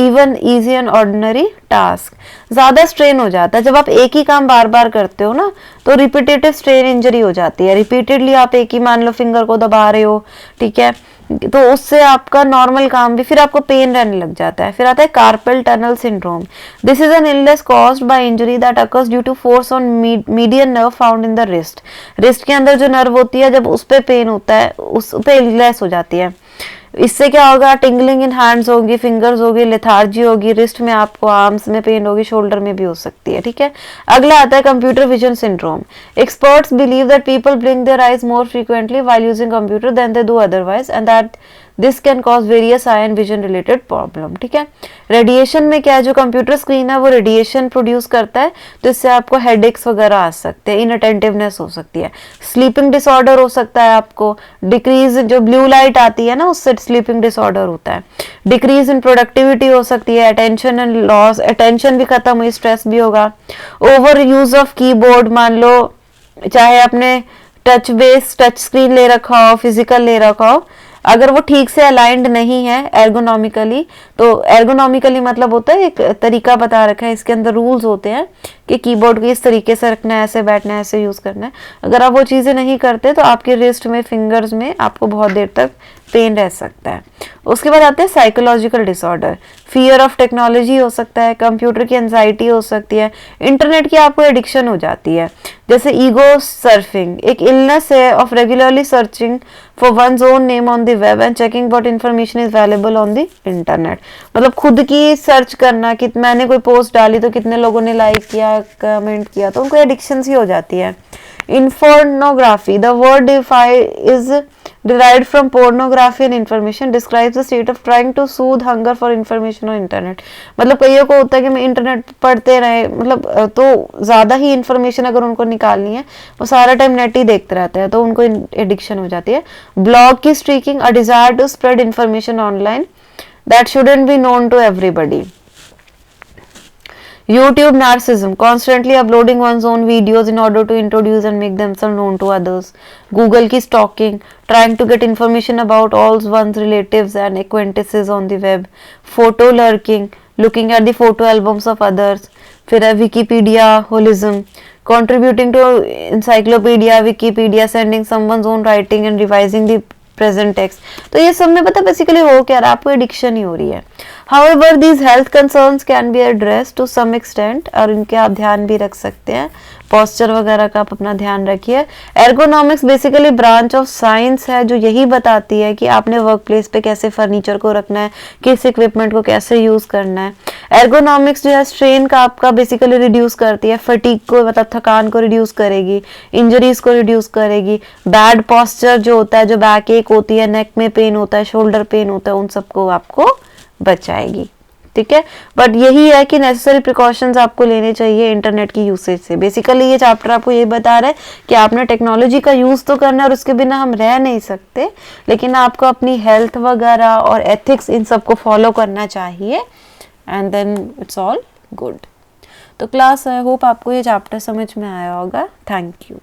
even easy and ordinary task. ज़्यादा स्ट्रेन हो जाता है जब आप एक ही काम बार बार करते हो ना, तो रिपीटेटिव स्ट्रेन इंजरी हो जाती है। रिपीटेडली आप एक ही मान लो फिंगर को दबा रहे हो, ठीक है, तो उससे आपका नॉर्मल काम भी फिर आपको पेन रहने लग जाता है। फिर आता है carpal tunnel syndrome. This is an illness caused by injury that occurs due to force on median nerve found in the wrist. Wrist के अंदर जो नर्व होती है जब उस पे पेन होता है उस पे इलनेस हो जाती है। इससे क्या होगा, टिंगलिंग इन हैंड्स होगी, फिंगर्स होगी, लेथार्जी होगी, रिस्ट में आपको, आर्म्स में पेन होगी, शोल्डर में भी हो सकती है, ठीक है। अगला आता है computer vision syndrome. Experts believe that people blink their eyes more frequently while using computer than they do otherwise and that this can cause various eye and vision related problem, ठीक है। रेडिएशन में क्या है, जो computer screen है वो radiation produce करता है, तो इससे आपको हेडेक्स वगैरह आ सकते हैं, इनअटेंटिवनेस हो सकती है, स्लीपिंग डिसऑर्डर हो सकता है आपको, डिक्रीज जो ब्लू लाइट आती है ना उससे स्लीपिंग डिसऑर्डर होता है, डिक्रीज इन प्रोडक्टिविटी हो सकती है, अटेंशन एंड लॉस, अटेंशन भी खत्म हुई, स्ट्रेस भी होगा, ओवर यूज ऑफ कीबोर्ड, मान लो चाहे आपने टच बेस टच स्क्रीन ले रखा हो, फिजिकल ले रखा हो, अगर वो ठीक से अलाइंड नहीं है एर्गोनॉमिकली, तो एर्गोनॉमिकली मतलब होता है एक तरीका बता रखा है, इसके अंदर रूल्स होते हैं कि कीबोर्ड को इस तरीके से रखना है, ऐसे बैठना है, ऐसे यूज करना है। अगर आप वो चीजें नहीं करते तो आपके रिस्ट में, फिंगर्स में आपको बहुत देर तक पेन रह सकता है। उसके बाद आते हैं psychological disorder, fear of technology हो सकता है, कंप्यूटर की एंजाइटी हो सकती है, इंटरनेट की आपको एडिक्शन हो जाती है, जैसे ईगो सर्फिंग एक इलनेस है of regularly searching for one's own name on the web and checking what information is available on the internet. मतलब खुद की सर्च करना कि मैंने कोई पोस्ट डाली तो कितने लोगों ने लाइक किया, किया, कमेंट किया, तो उनको एडिक्शन ही हो जाती है। Pornography, the word is derived from pornography and information, describes the state of trying to soothe hunger for information on internet। मतलब कईयों को होता है कि मैं इंटरनेट पढ़ते रहे, मतलब तो ज़्यादा ही इंफॉर्मेशन अगर उनको निकालनी है वो सारा टाइम नेट ही देखते रहते हैं, तो उनको एडिक्शन हो जाती है। ब्लॉग की streaking, a desire to spread information online that shouldn't be known to everybody. YouTube narcissism, constantly uploading one's own videos in order to introduce and make themselves known to others. Google की stalking, trying to get information about all one's relatives and acquaintances on the web. Photo lurking, looking at the photo albums of others. फिर है Wikipedia holism, contributing to encyclopedia, Wikipedia, sending someone's own writing and revising the present text. तो ये सब में पता basically हो क्या रहा है, आपको एडिक्शन ही हो रही है। However these health concerns can be address to some extent, और इनके आप ध्यान भी रख सकते हैं। पोस्चर वगैरह का आप अपना ध्यान रखिए। Ergonomics basically branch of science है जो यही बताती है कि आपने वर्क प्लेस पे कैसे फर्नीचर को रखना है, किस इक्विपमेंट को कैसे यूज करना है। एर्गोनॉमिक्स जो है स्ट्रेन का आपका बेसिकली रिड्यूस करती है, फटीग को मतलब थकान को रिड्यूस करेगी, इंजरीज को रिड्यूस करेगी। बैड पोस्चर जो होता है, जो बैक एक होती है, नेक में पेन होता है, शोल्डर पेन होता है, उन सबको आपको बचाएगी। ठीक है, बट यही है कि नेसेसरी प्रिकॉशंस आपको लेने चाहिए इंटरनेट की यूसेज से। बेसिकली ये चैप्टर आपको ये बता रहा है कि आपने टेक्नोलॉजी का यूज तो करना है और उसके बिना हम रह नहीं सकते, लेकिन आपको अपनी हेल्थ वगैरह और एथिक्स इन सबको फॉलो करना चाहिए, and then it's all good. तो क्लास आई होप आपको ये चैप्टर समझ में आया होगा। Thank you.